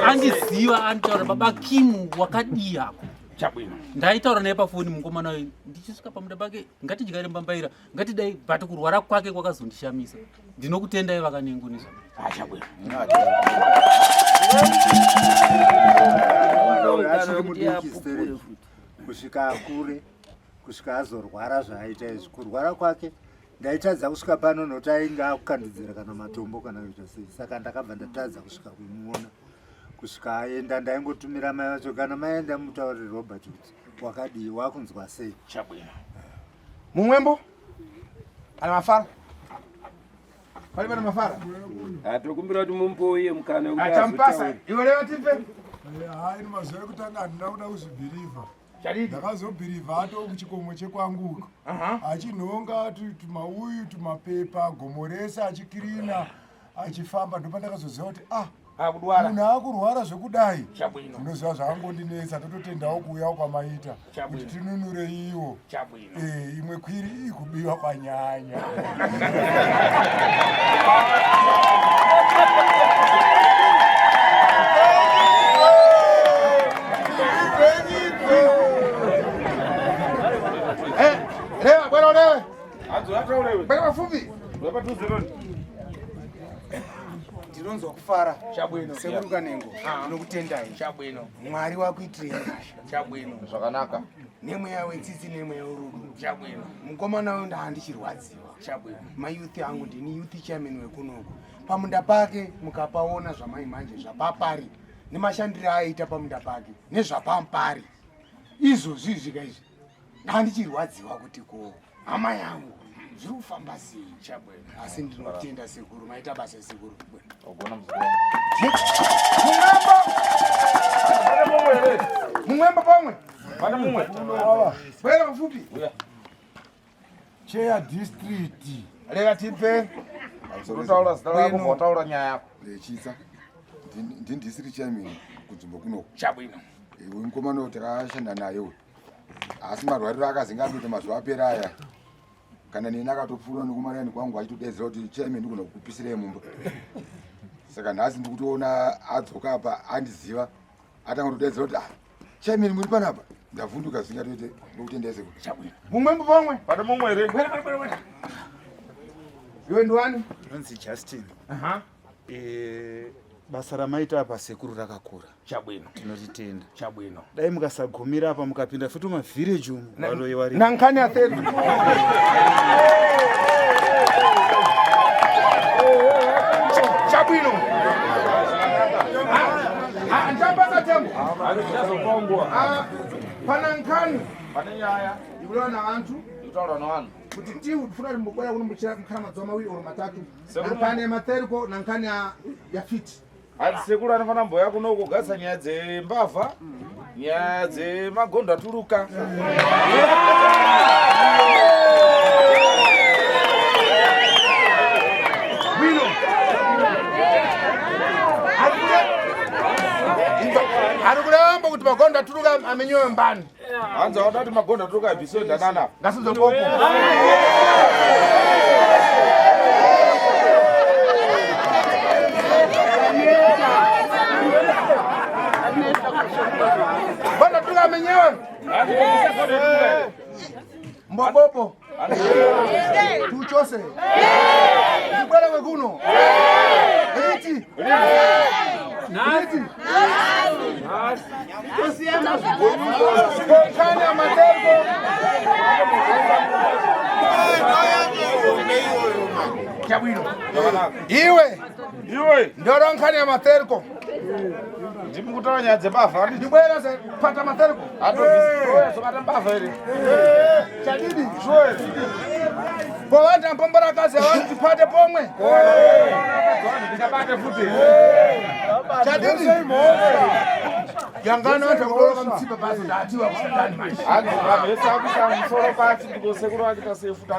andiziva anitaura baba Kimu wakadii ako. Chabwino. Ndaitaura naye pafoni mukomana uyu ndichisvika pamuda pake ngatidyare mbambaira ngatidai but kurwara kwake kwakazondishamisa ndinokutendai vakanengunizva. Chabwino. Kusvika akure kusvika azorwara zvaaita izvi kurwara kwake ndaitadza kusvika pano nokuti ainge akukandudzira kana matombo kana kuita sei saka ndakabva ndatadza kusvika kumuona kusvika aenda ndaingotumira mai vacho kana maenda mutaurire Robert kuti wakadii wakunzwa sei. Chabwino. Mumwembo? Ana mafara? Pali pana mafara? Tikumbira kuti mumboye mukana wekuti azotaura. Iwe leo tipe? Hai mazuva ekutanga handina kuda kuzvibhirivha. Chadidi. Ndakazobhirivha ato kuchikomo chekwangu uko. Achinhonga tumauyu tumapepa gomoresa achikirina achifamba ndopandakazoziva kuti akudwara. Munhu akurwara zvekudai. Chabwino. Unoziva zvangondinetsa tototendawo kuuya kwamaita kuti tinunure iwo. Chabwino. Imwe kwiri ikubiwa kwanyanya. Lewa, bwana lewe. Hata ulewe. Bwana mafupi. Wepa tuzironi. Ndinonzwa kufara. Chabwino. Sekuruka nengo. Ndinokutendai. Chabwino. Mwari wakuitira kasha. Chabwino. Zvakanaka. Nemweya wetsitsi nemweya werudo. Chabwino. Mukomana uyu ndahandichirwadziwa. Chabwino. Mayuthi angu ndini youth chairman wekunoku. Pamunda pake mukapaona zvamai manje zvapapari nemashandiro aita pamunda pake nezvapampari izvozvi zvika izvi handichirwadziwa kuti ko hama yangu zviri kufamba sei. Chabwino. Asi ndinotenda sekuru maita basa sekuru. Ogona muzika. Mumwemba pomwe. Pana mumwe. Bwana mafupi. Chair district. Rega tipe. Unotaura zita rako motaura nyaya yako. Lechitsa. Ndini district chairman kunzvimbo kuno. Chabwino. Iwe mukomana takashanda naye uyu. Asi marwariro akazinga kuita mazuva apera aya. Kana nini akatopfuura nekumarani kwangu achitodedzera kuti chairman ndikona kukupisira mumba. Saka nhasi ndikutoona adzoka apa andiziva. Atanga kutodedzera kuti chairman muri panapa. ndavhunduka zingatoite ndokutendeze mumwe mbomwe pane mumwe ere iwe ndiwani nonzi Justin. aha Basa ramaita apa sekuru rakakura. Chabwino. Tinotitenda. Chabwino. Dai mukasagumira apa mukapinda futi mavillage umu valoiwa ri. Nankani atheru. Chabwino. Njamba tembo. Pana nkani. pane nyaya Ibulwa na vantu. itaura navanhu Kuti tiu tufuna limbokwera kuno mbuchira mkhala madzoma mawiri oro matatu. Nankani ya materiko nankani ya fiti. asi sekuru anofana mboya kuno kugadzisa nyaya dzembavha nyaya dzemagondo atuluka Bwino. Arikulamba kuti magondo atuluka amenyowe mbani. hanzi aona kuti magondo atuluka abhiso danana Ngasizopopo. Bwana tuka menyewe. Mbobobo. Tuchose. Nibwele wekuno. Iti. Nati. Kani ya matembo. Chabwino. Iwe ndoro nkani ya materiko ndimukutaura nyaya dzembavha ndibwera pata materiko zobata mbavha ere chadidi povanda mpombora kazi avantu tipate pomwe ndikabate futi chadidi yangano vantu vakuroka mutsipa basi ndatiwa kusatani manje vanhu vese vakuisa musoro pati ndikosekuru vachita sefuti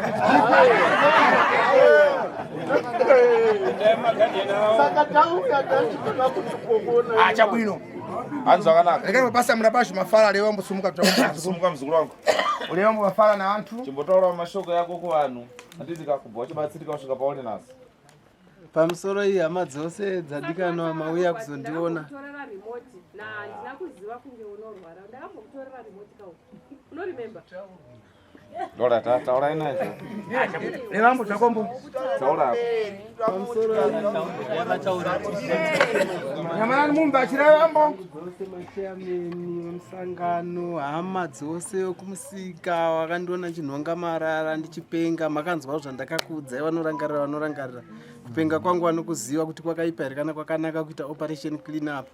chabwino hanzi zvakanaka rekei mabasa murabashu mafara lewa mbosumuka sumuka muzukuru wangu ulewa mafara na vantu chimbotaurawo mashoko yako kuvanhu handiti kakubva wachibatsirika kusvika paone nhasi pamusoro iyi hama dzose dzadikanwa mauya kuzondiona Dora taurai naye nevambo zvakombo taura pamusoro nyamanani mumba achirevambo dzose machairmeni vemusangano hama dzose wekumusika wakandiona chinhonga marara ndichipenga makanzwawo zvandakakuudzai vanorangarira kupenga kwangu vanokuziva kuti kwakaipa here kana kwakanaka kuita operation clean up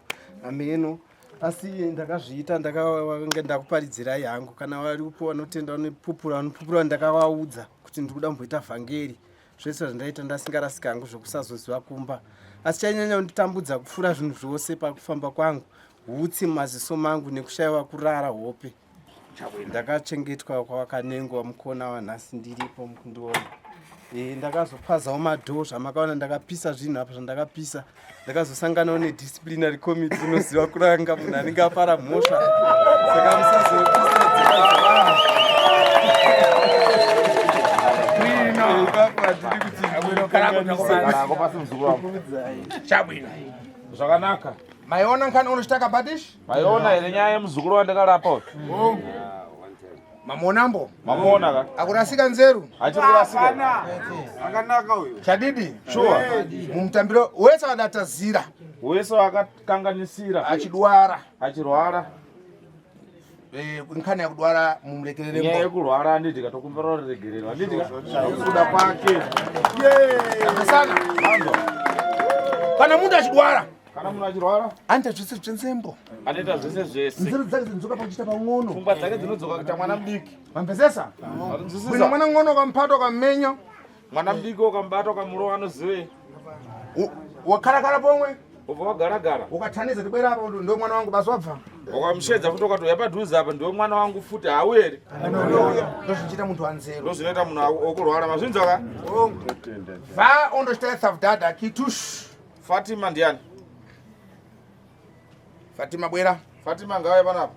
ameno asi ndakazviita ndakanga ndakuparidzirai hangu kana varipo vanotenda vanopupura ndakavaudza kuti ndiri kuda kumboita vhangeri zvese zvandaita ndasingarasika hangu zvokusazoziva kumba asi chainyanya kunditambudza kupfuura zvinhu zvose pakufamba kwangu hutsi mumaziso mangu nekushayiwa kurara hope ndakachengetwa kwawakanengwa mukona wanhasi ndiripo mukundiona ndakazopazawo madhoo zvamakaona ndakapisa zvinhu apa zvandakapisa ndakazosanganawo nedisciplinary committee inoziva kuranga munhu anenge apara mhosva saka chabwino zvakanaka maiona nkani unochitaka badish maiona here nyaya yemuzukuru wandakarapa mamonambo mamuona ka akurasika nzeru achiri kurasika Akanaka uyu. chadidi sure mumutambiro wese wadatazira wese wakakanganisira achirwara nkhani yakudwara nyaya mumulekererembo yekurwara handiti katokumbira kuregererwa handiti kuda kwake akasana kana munhu achidwara kana munhu achirwara anoita zvese zvenzembo anoita zvese zvese nzeru dzake dzinodzoka pakuchita pang'ono pfungwa dzake dzinodzoka kuita mwana mudiki mamvesesa bwino mwana ng'ono ukampata ukammenya mwana mudiki ukamubata ukamurova anozive wakarakara pomwe ubva wagaragara ukataniza tibwera apo ndo mwana wangu basi wabva ukamushedza futi ukati uya padhuze apa ndiwe mwana wangu futi hauye here ndozvichita muntu wanzeru ndozvinoita munhu okurwara mazvinzwaka va ondochita thavdadha kitush fatima ndiani fatima bwera fatima ngauye panapa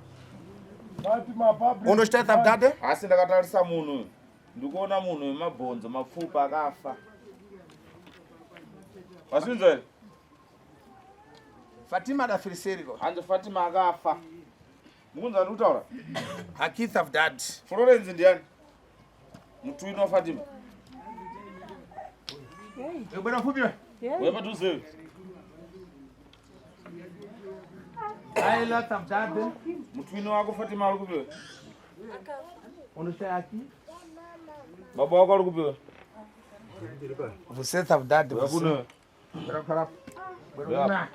ondochita thavdadha asi ndakatarisa munhu ndikuona munhu wemabhonzo mapfupa akafa mazvinzwa here fatima adafirisiriko hanzi fatima akafa Mukunzani kutaura? Keith of Dad. Florence ndiani? Mtu ino Fatima. Bwana mfupi wewe. Wewe padhuze. Lot of Dad. Mtu ino wako Fatima ari kupi wewe? Unostaya aki? Baba wako ari kupi wewe? Você of Dad. Wewe kuna. Bwana kharap. Bwana.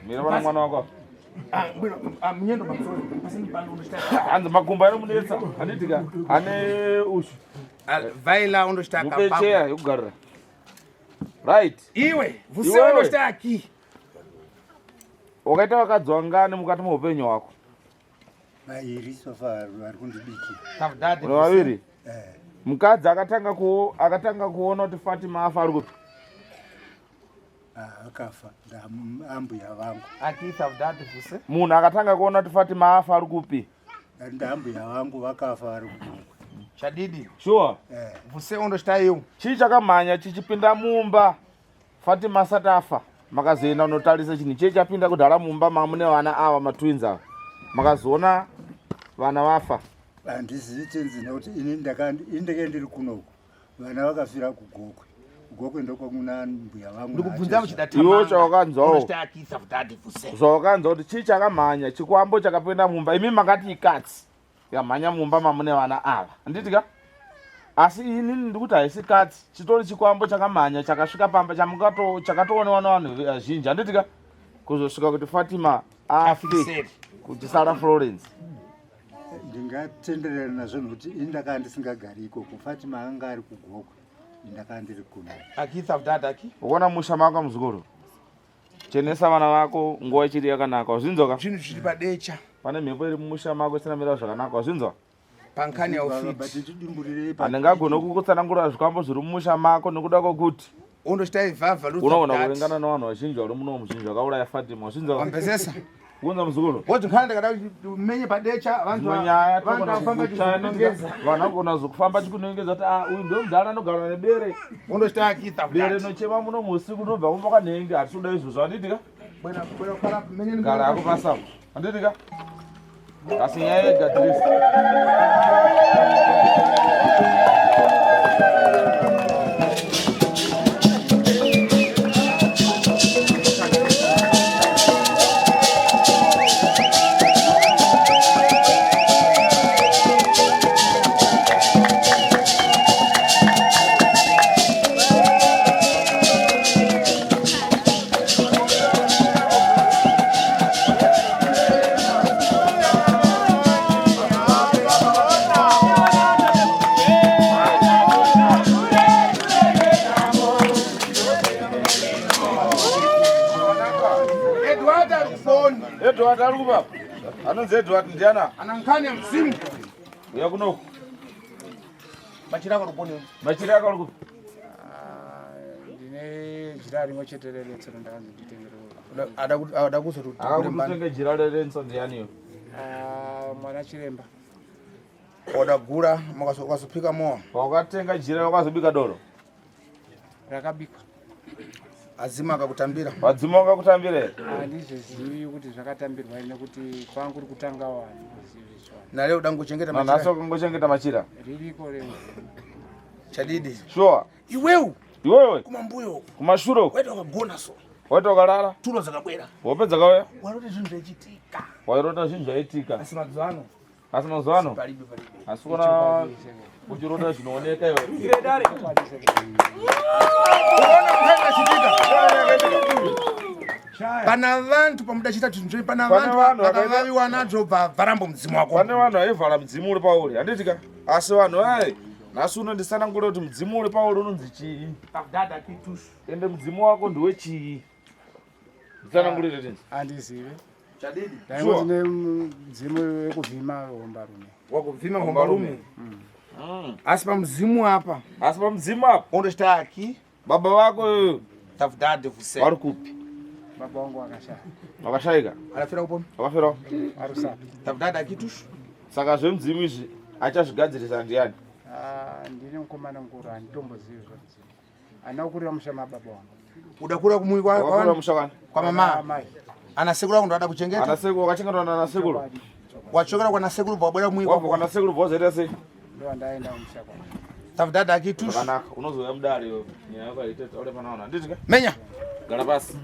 Mira bana mwana wako. Mnyendo masori. Pasini pano unostaya. Anza makumba ino munetsa. Anditika. Ane ushu. Vaila unostaya Mupe kapapa. chair yokugarira. Right. Iwe, você unostaya aki. Wakaita wakadzwa ngani mukati muupenyu hwako? Mairi sofa vari kundibiki. Uri vaviri? Mukadzi akatanga kuona kuti Fatima afa ari kupi? Akafa ndambuya vangu. Akita vdadi vuse? Munhu akatanga kuona kuti Fatima afa ari kupi? Ndambuya vangu vakafa vari kupi. Chadidi. Sure. Você unostaya eu. Chii chakamhanya chichipinda mumba Fatima asati afa. Makazoenda unotarisa chinhu chii chapinda kudhara mumba mamune vana ava matwins ava. Makazoona vana vafa. Handizivi chenzi nekuti ini ndeke ndiri kunoku. Vana vakafira kugokwe. Kugokwe ndokwamuna mbuya vangu. Ndikubvunza muchidati. Iwo chawakanzwawo. Unostaya akita vdadi vuse. Zvawakanzwa kuti chii chakamhanya chikwambo chakapinda mumba. Imi makati ikatsi yamhanya mumba mamune vana ava. Handitika? Asi ini ndikuti haisi katsi, chitori chikwambo chakamhanya chakasvika pamba chakatoonewa navanhu vazhinji. Handitika? Kuzosvika kuti Fatima afe kuchisara Florence. Ndingatenderera nazvo nokuti ini ndakaa ndisingagari ikoko. Fatima anga ari kugokwe. Ndakaa ndiri kuno. Akita vdadi aki? Ukaona musha mako muzukuru. Chenesa vana vako nguva ichiri yakanaka. Wazvinzwa ka? Zvinhu zviri padecha. Pane mhepo iri mumusha mako isina mira zvakanaka. Wazvinzwa? Pankani ya ufiti. Handingagona kukutsanangurira zvikwambo zviri mumusha mako nekuda kwokuti unostaya ivhavha unoona kurengana navanhu vazhinji vari muno muzhinji vakauraya Fatima. Wazvinzwa? Wambezesa. Kuunza muzukuru. Woti nkana ndakada umenye padecha vanhu vanogona zokufamba chikunongedza kuti uyu ndo mudhara anogara nebere. Unostaya akita vdadi. Bere nochema muno muusiku nobva mumba kanhenge hatisuda izvozvo. Handitika? Bwana khala menye Gara ako pasapo. Handitika? Asi nyaya yegadirisi. Edward ari kupa? Anonzi Edward ndiana? Anankani ya mzimu. Uya kunoku. Machira ako ruponi. Machira ako rukupi? Ndine jira rimwe chete reretsero ndakanzi nditengere. Ada kuzotu. Akakutenge jira rerenso ndianiyo? Mwana chiremba. Oda gura makazopika mowa. Wakatenga jira wakazobika doro? Rakabika. Azima akakutambira. Wadzima wakakutambira? Handizvizivi kuti zvakatambirwa nekuti kwangu kuri kutanga vanhu. Na leo dangochengeta machira. Naso kungochengeta machira. Ririko leo. Chadidi. Sure. Iwewe. Kumambuyo. Kumashuro. Waita wakagona so. Waita wakalala? Tulo zakabwera. Wapedza kauya? Warota zvinhu zvichiitika. Wairota zvinhu zvaitika. Asi mazuano. Asi mazuano? Palibe. Asi kuna uchirota zvinooneka iwe. Ire dare. Pana vantu pamuda chita tunzve pana vantu vakavaviwa nadzo bvarambo mudzimu wako. Pane vanhu vaivhara mudzimu uri pauri. Handitika? Asi vanhu nhasi unondisanangura kuti mudzimu uri pauri unonzi chii? Dada kitusu. Ende mudzimu wako ndiwe chii? Ndisanangurire tinzi. Handizivi. Chadidi. Ndaingoti nemudzimu wekuvhima hombarume. Wakuvhima hombarume. Asi pamudzimu apa. Asi pamudzimu apa. Undoshita aki. Baba vako tafudade vuse. Vari kupi? Baba wangu akashaya. Wakashayika? Anafira kupona? Wakafirawo? Arusapi. Tafudade akitusu. Saka zvemudzimu izvi achazvigadzirisa ndiani? Ndine mukomana mukuru handitombozivi zvemudzimu. anakurira mushama baba wangu. Udakura kumui kwa Wakura mushakani. Kwa mama. Anasekula ndo ada kuchengeta. Anasekula wakachengeta ndo anasekula. Wachokera kwa nasekulu bwabwera kumui Wapo kwa nasekulu bwozera sei. Ndo ndaenda mushakwa. Tafdada akitu. Kanaka unozoya mdali yo. Ni yako itete ole panaona. Nditika? Menya. Garabasi.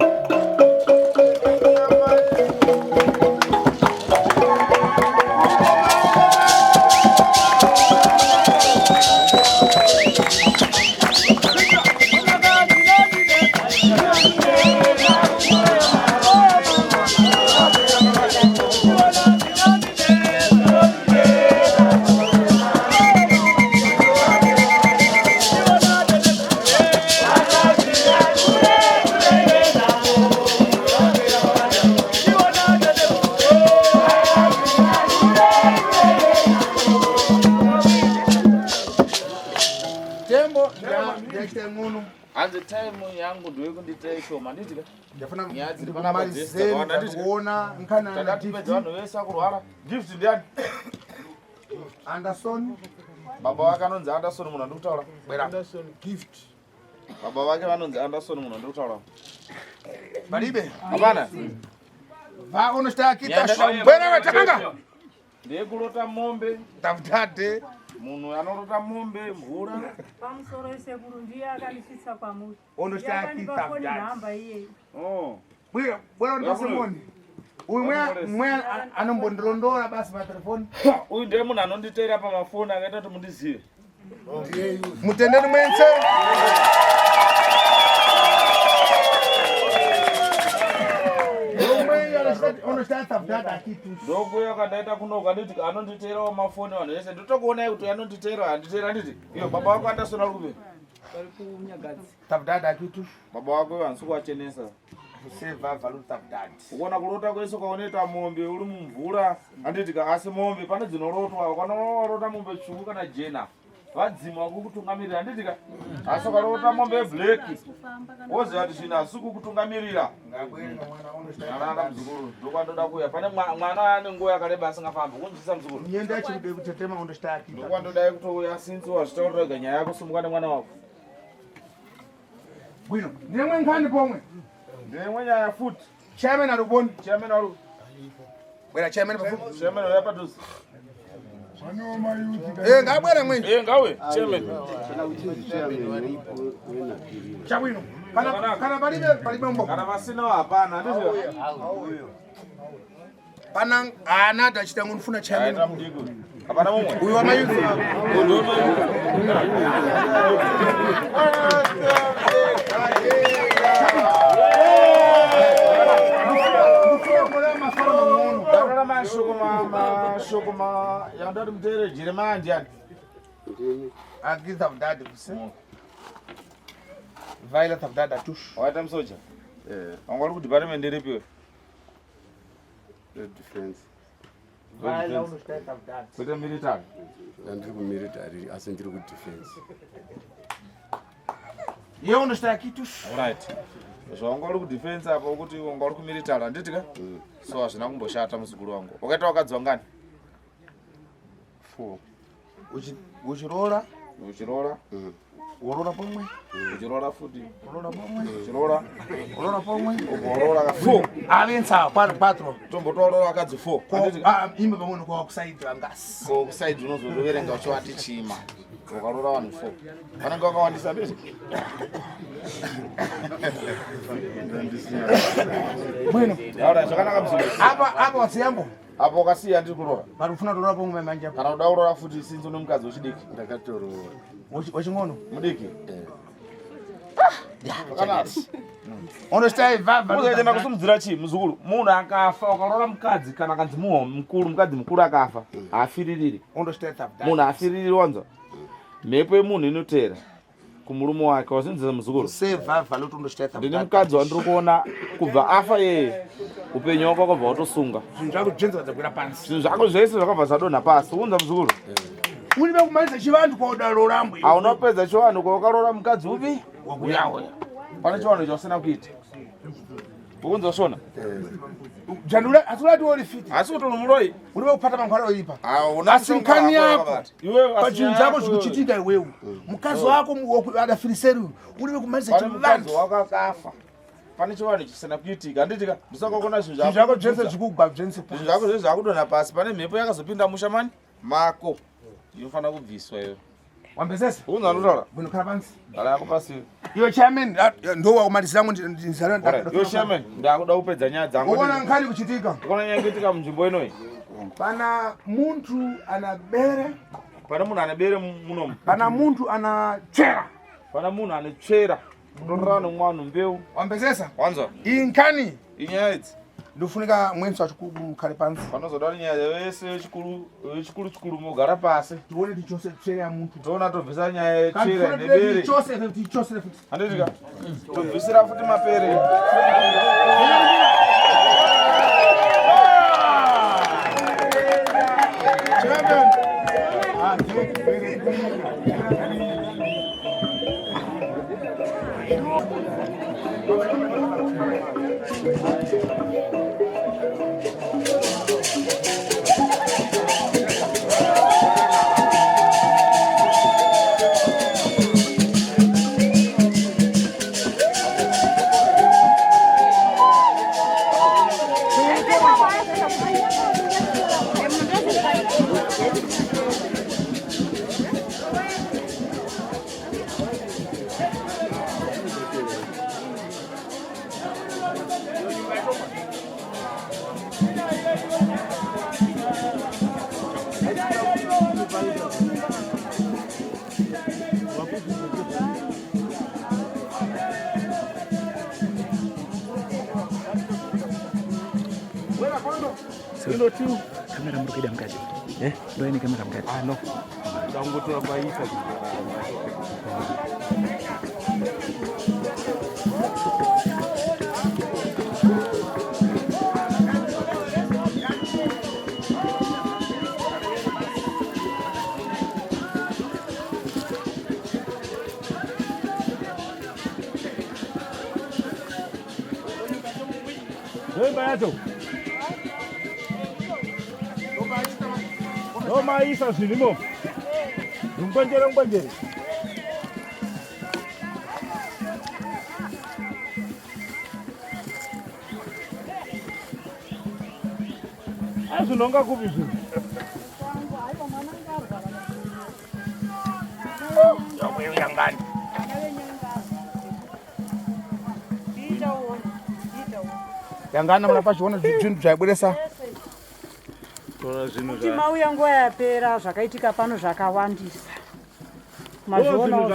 Anze time yangu ndio iko nditesho manditika. Ndafuna nyazi kuona nkana na gift wano wesa kurwara. Gift ndiani? Anderson. Baba wake anonzi Anderson muna ndikutaura. Bwera. Anderson gift. Baba wake vanonzi Anderson muna ndikutaura. Balibe. Hapana. Va unostakita bwera watakanga. Ndiye kulota mombe. Tafutate. Munhu anorota mombe mvura. Pamusoro esekuru ndiye akanisvitsa kwamuri. Unostakita namba iye. Oh. Bwera ndasemoni. Uyu mwe anombondirondora basi pa telefoni. Uyu ndiye munhu anonditeera pamafoni akaita kuti mundizive. Mutendeni mwense. Ndokuya kandaita kunoka nditi anonditeerawo mafoni vanhu vese ndotokuonai kuti anonditeera handiteera nditi iyo baba wako andasona rume tafdada akitu baba wako vansi kuwachenesa kuseva valu tafdada ukona kurota kwese kwaonoita mombe uri mumvura handiti asi mombe pane dzinorotwa ukanoorota mombe tsvuku kana jena vadzima kukutungamirira handitika asi ukarota mombe yebleki woziva kuti zvino hasi kukutungamirira ananda muzukuru ndokwandoda kuya pane mwana ane nguva yakareba asingafambi kunzwisa muzukuru nyenda chikude kutetema undoshtaki ndokwandodai kutouya sinzi wazvitauriraga nyaya yako simuka nemwana wako bwino ndimwe nkhani pomwe ndimwe nyaya futi chairman aruboni chairman aru bwera chairman pafupi chairman uya padhuze ngabwere mwenye ngawe chairman chabwino kana palibe mbo kana pasinawo hapana ndizvo pana ana tachita ngunufuna chairman hapana mumwe uyu wamayuzi mashokoma yandati muteere jeremaya ndiani agiza mdadi kuse vaila tafdada tush waita musoja wanga uri kudepartment ripiwe defense vaila unoshtai tafdada kwete military andiri kumilitary asi ndiri kudefense ye unoshtai kitush right zvawanga uri kudefense apa ukuthi wanga uri kumilitary handitika so hazvina kumboshata muzukuru wangu wakaita wakadzwa ngani 4 uchirora urora pomwe uchirora futi urora pomwe uchirora urora pomwe urora ka 4 avensa patro tombotorora akadzi 4 imbe pamwe kwa kuside angasi ko kuside unozoverenga uchovati chima ukarora vanhu 4 vanenge vakawandisa bese bueno aura zvakanaka muzukuru apa wasiyambo apo wakasiya ndiri kurora vari kufuna kurora pomwe manje kana kuda kurora futi sinzi nomukadzi wechidiki ndakatorora weching'ono mudiki unoshtai uzoenda kusimudzira chii muzukuru munhu akafa ukarora mukadzi kana kanzi mukadzi mukuru akafa haafiririri unoshtai tafdada munhu haafiririri wanzwa mhepo yemunhu inoteera kumurume wake wazinzira muzukuru ndine mukadzi wandiri kuona kubva afa yeye upenyu wako wakabva watosunga zvinhu zvako zvese zvakabva zvadonha pasi unza muzukuru unibe kumalisa chivanhu kwaudaro rambo haunopedza chivanhu kwaukarora mukadzi upi uyawe pane chivanhu chausina kuita ukunza shona jandula atulati woli fiti asi kuti muloi uliwe kupata mankhwala oyipa una asinkani yako iwe pachinhu chako chikuchitika iwewe mkazi wako adafiriseri uliwe kumaliza chivanzi wakakafa pane chiwani chisina kuitika anditika ndisakakona zvinhu zvako zvese zvikugwa zvense zvinhu zvako zvese zvakudonha pasi pane mhepo yakazopinda mushamani mako inofanira kubviswa iwe wambezese unza ndotaura bwino khala pansi ala yako pasi iwe chairman ndo wakumalizira ngo ndizalwa iwe chairman ndakuda kupedza nyaya dzangu uona nkhani kuchitika uona nyaya kuchitika munzvimbo inoyi pana muntu ana bere pana munhu ane bere munomu pana muntu ana chera pana munhu ane chera kutorora nomwana mbeu wambezesa wanzwa iyi nkhani inyaya idzi ndofunika mwenzi wachikulu khale pansi panozoda kuti nyaya yese chikuru mogara pasi tione tichose chera ya muntu toona tobvisa nyaya yechera nebere tichose futi handitika tobvisira futi mapere kamera murikuida mukati ndo ine kamera mukati no tangotora baita bayato maisa zvilimo ngwenjere azvinonga kupi zvinhu yangani yangana muna pachiona zvinhu zvaibudesa kuti mauya nguva yapera zvakaitika pano zvakawandisa mazvionawo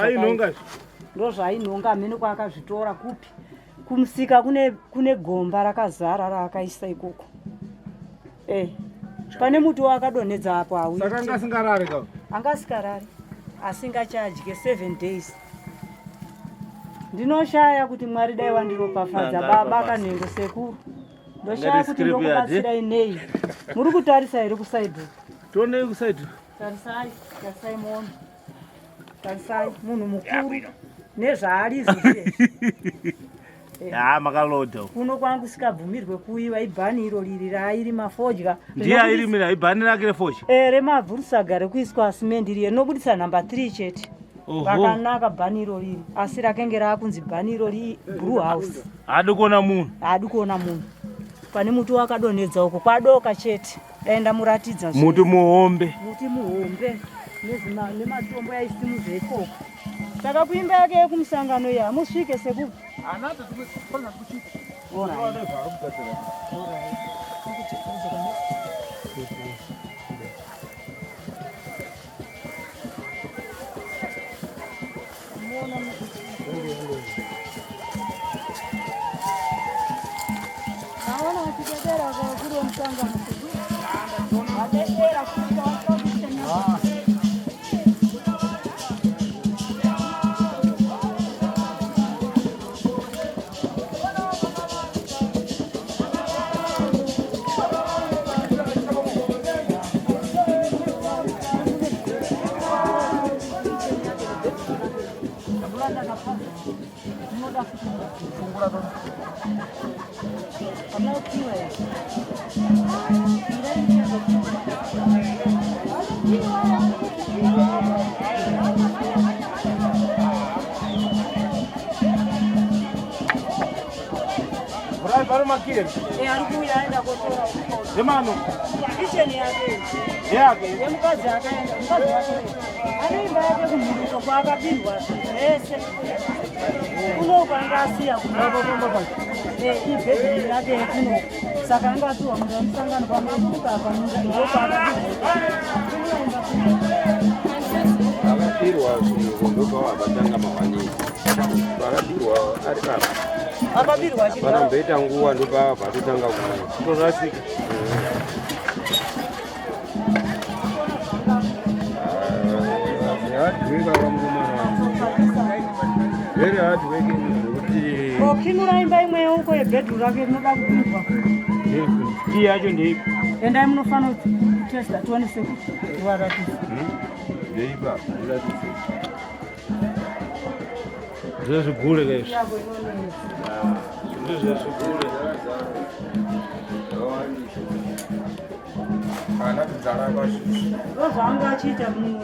ndo zvainhonga mhene kwaakazvitora kupi kumusika kune gomba rakazara raakaisa ikoko pane muti waakadonhedza apo angasikarari asingachadye 7 days ndinoshaya kuti mwari dai wandiropafadza baba kanhengo sekuru ndoshaya kuti ndokubatsirai nei muri kutarisa here kusaidhu tonei kusaidhu tarisai mono tarisai munhu mukuru nezvaarizive makalodha kuno kwangu sikabvumirwe kuiva ibhani iro riri rairi mafodya ndiye airimira ibhani rake refodya remabvurusaga rekuiswa asimendi riye rinobudisa namba 3 chete rakanaka bhani iro riri asi rakenge raakunzi bhani iro brew house haadi kuona munhu pane muti wakadonhedza uko kwadoka chete daenda muratidza muti muhombe nematombo yaisimuze ikoko saka kuimba yake yekumusangano iya musvike sekupi naona achidedera kakuro musangano adedera Para makile. Alikuja aenda kutoa huko. Jamani. Kitchen yake. Yake. Yeye mkazi akaenda, mkazi wake. Anaimba yake kumbuka kwa kabirwa. Uno kwangasia kumbuka kwamba ibhedi yake kuno. Saka ngatu amsangana kwa mabuka kwa ndio kwa akapirwa kundoka abatanga mawani akapirwa ari kapa akapirwa vanomboita nguva ndopa vatotanga kutozasika hadweka vamumana very hard working kuti okimuraimba imwe uko yebhedhu rake rinoda kupindwa kii yacho ndeipi endai munofanira kutesta tionese kuti waratisa ndeipa zvezvigule kaizvi zvezvigule kana tidzaranga zvinhu ndozvaanga achiita muno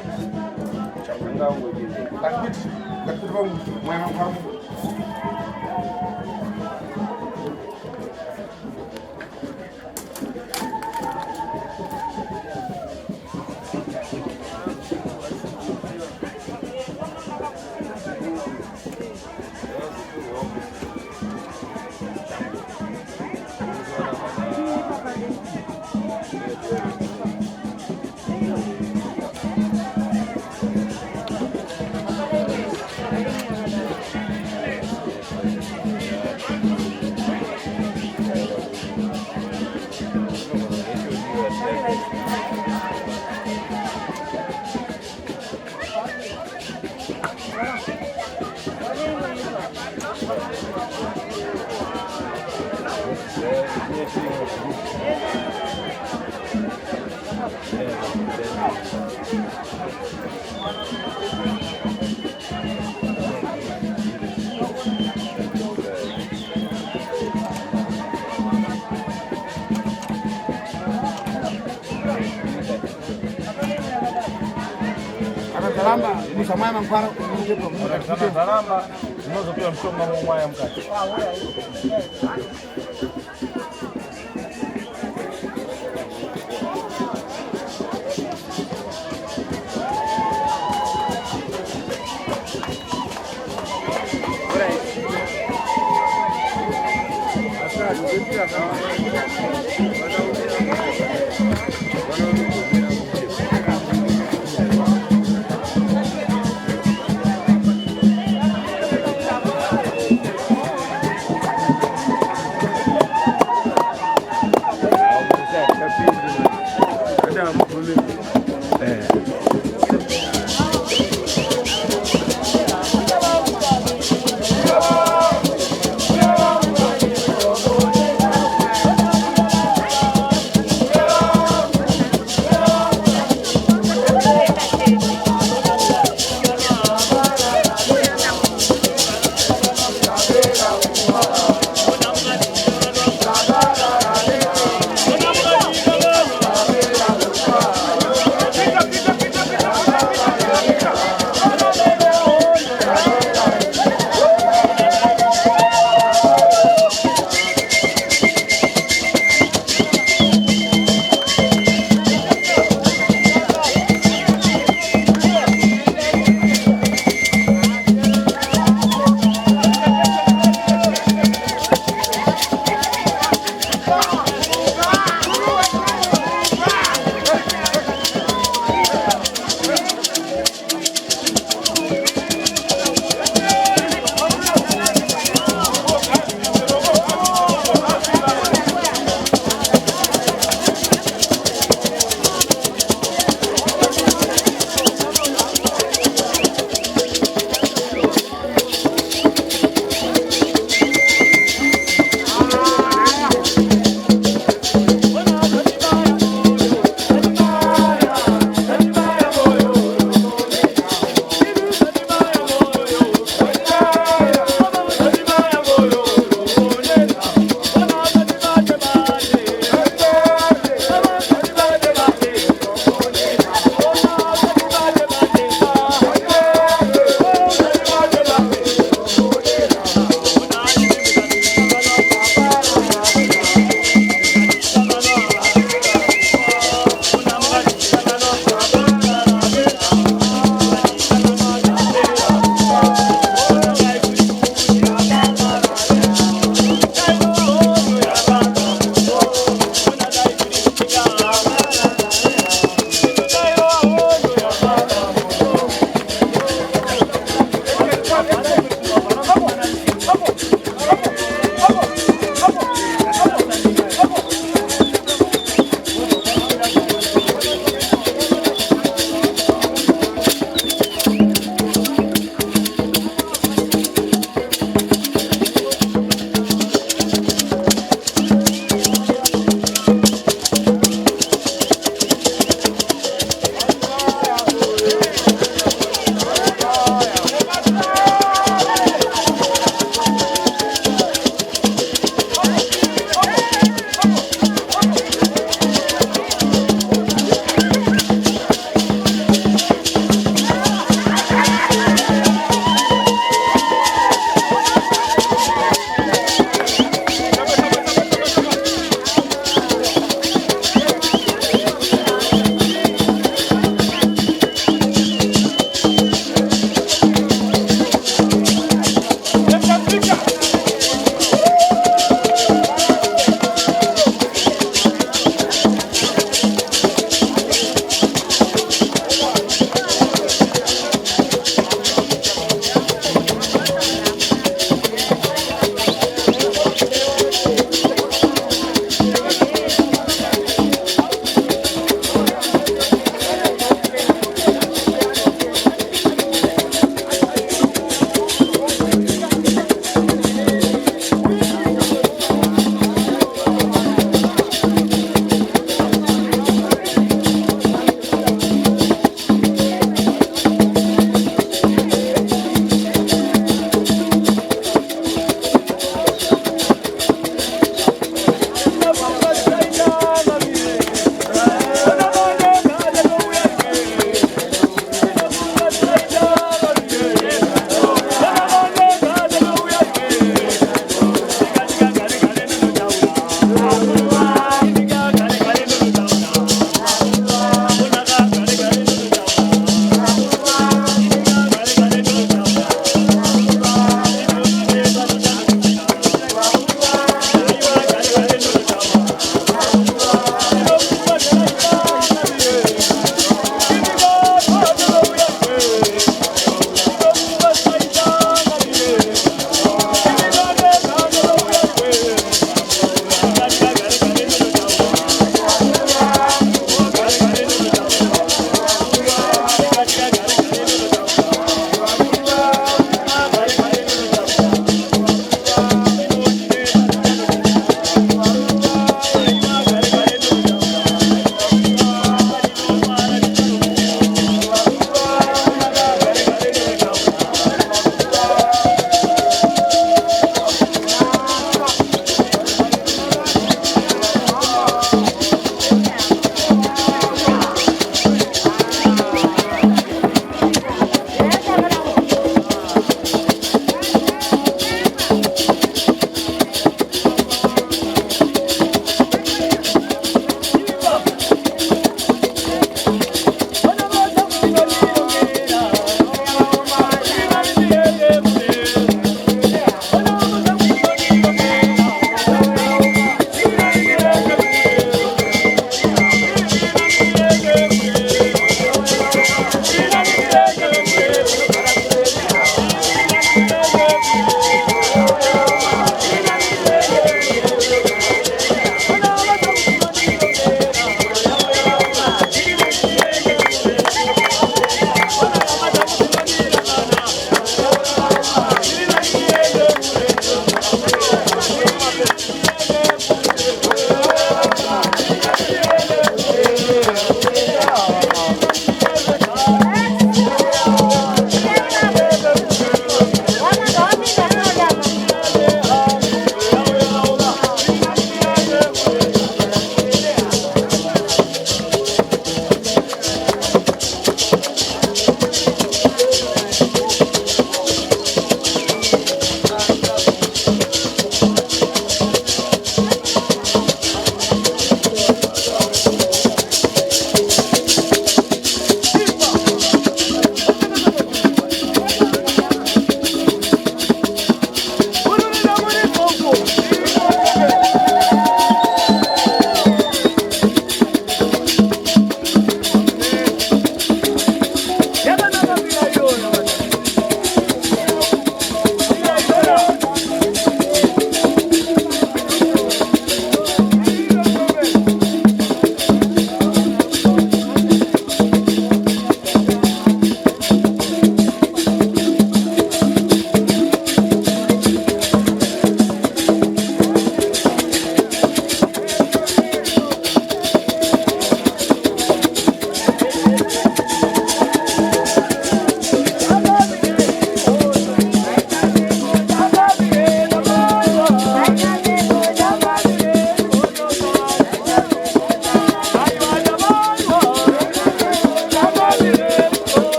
Zaramba musamaya mankwara ungepo kana zaramba unozopiwa mshonga mwaya mkati Asante.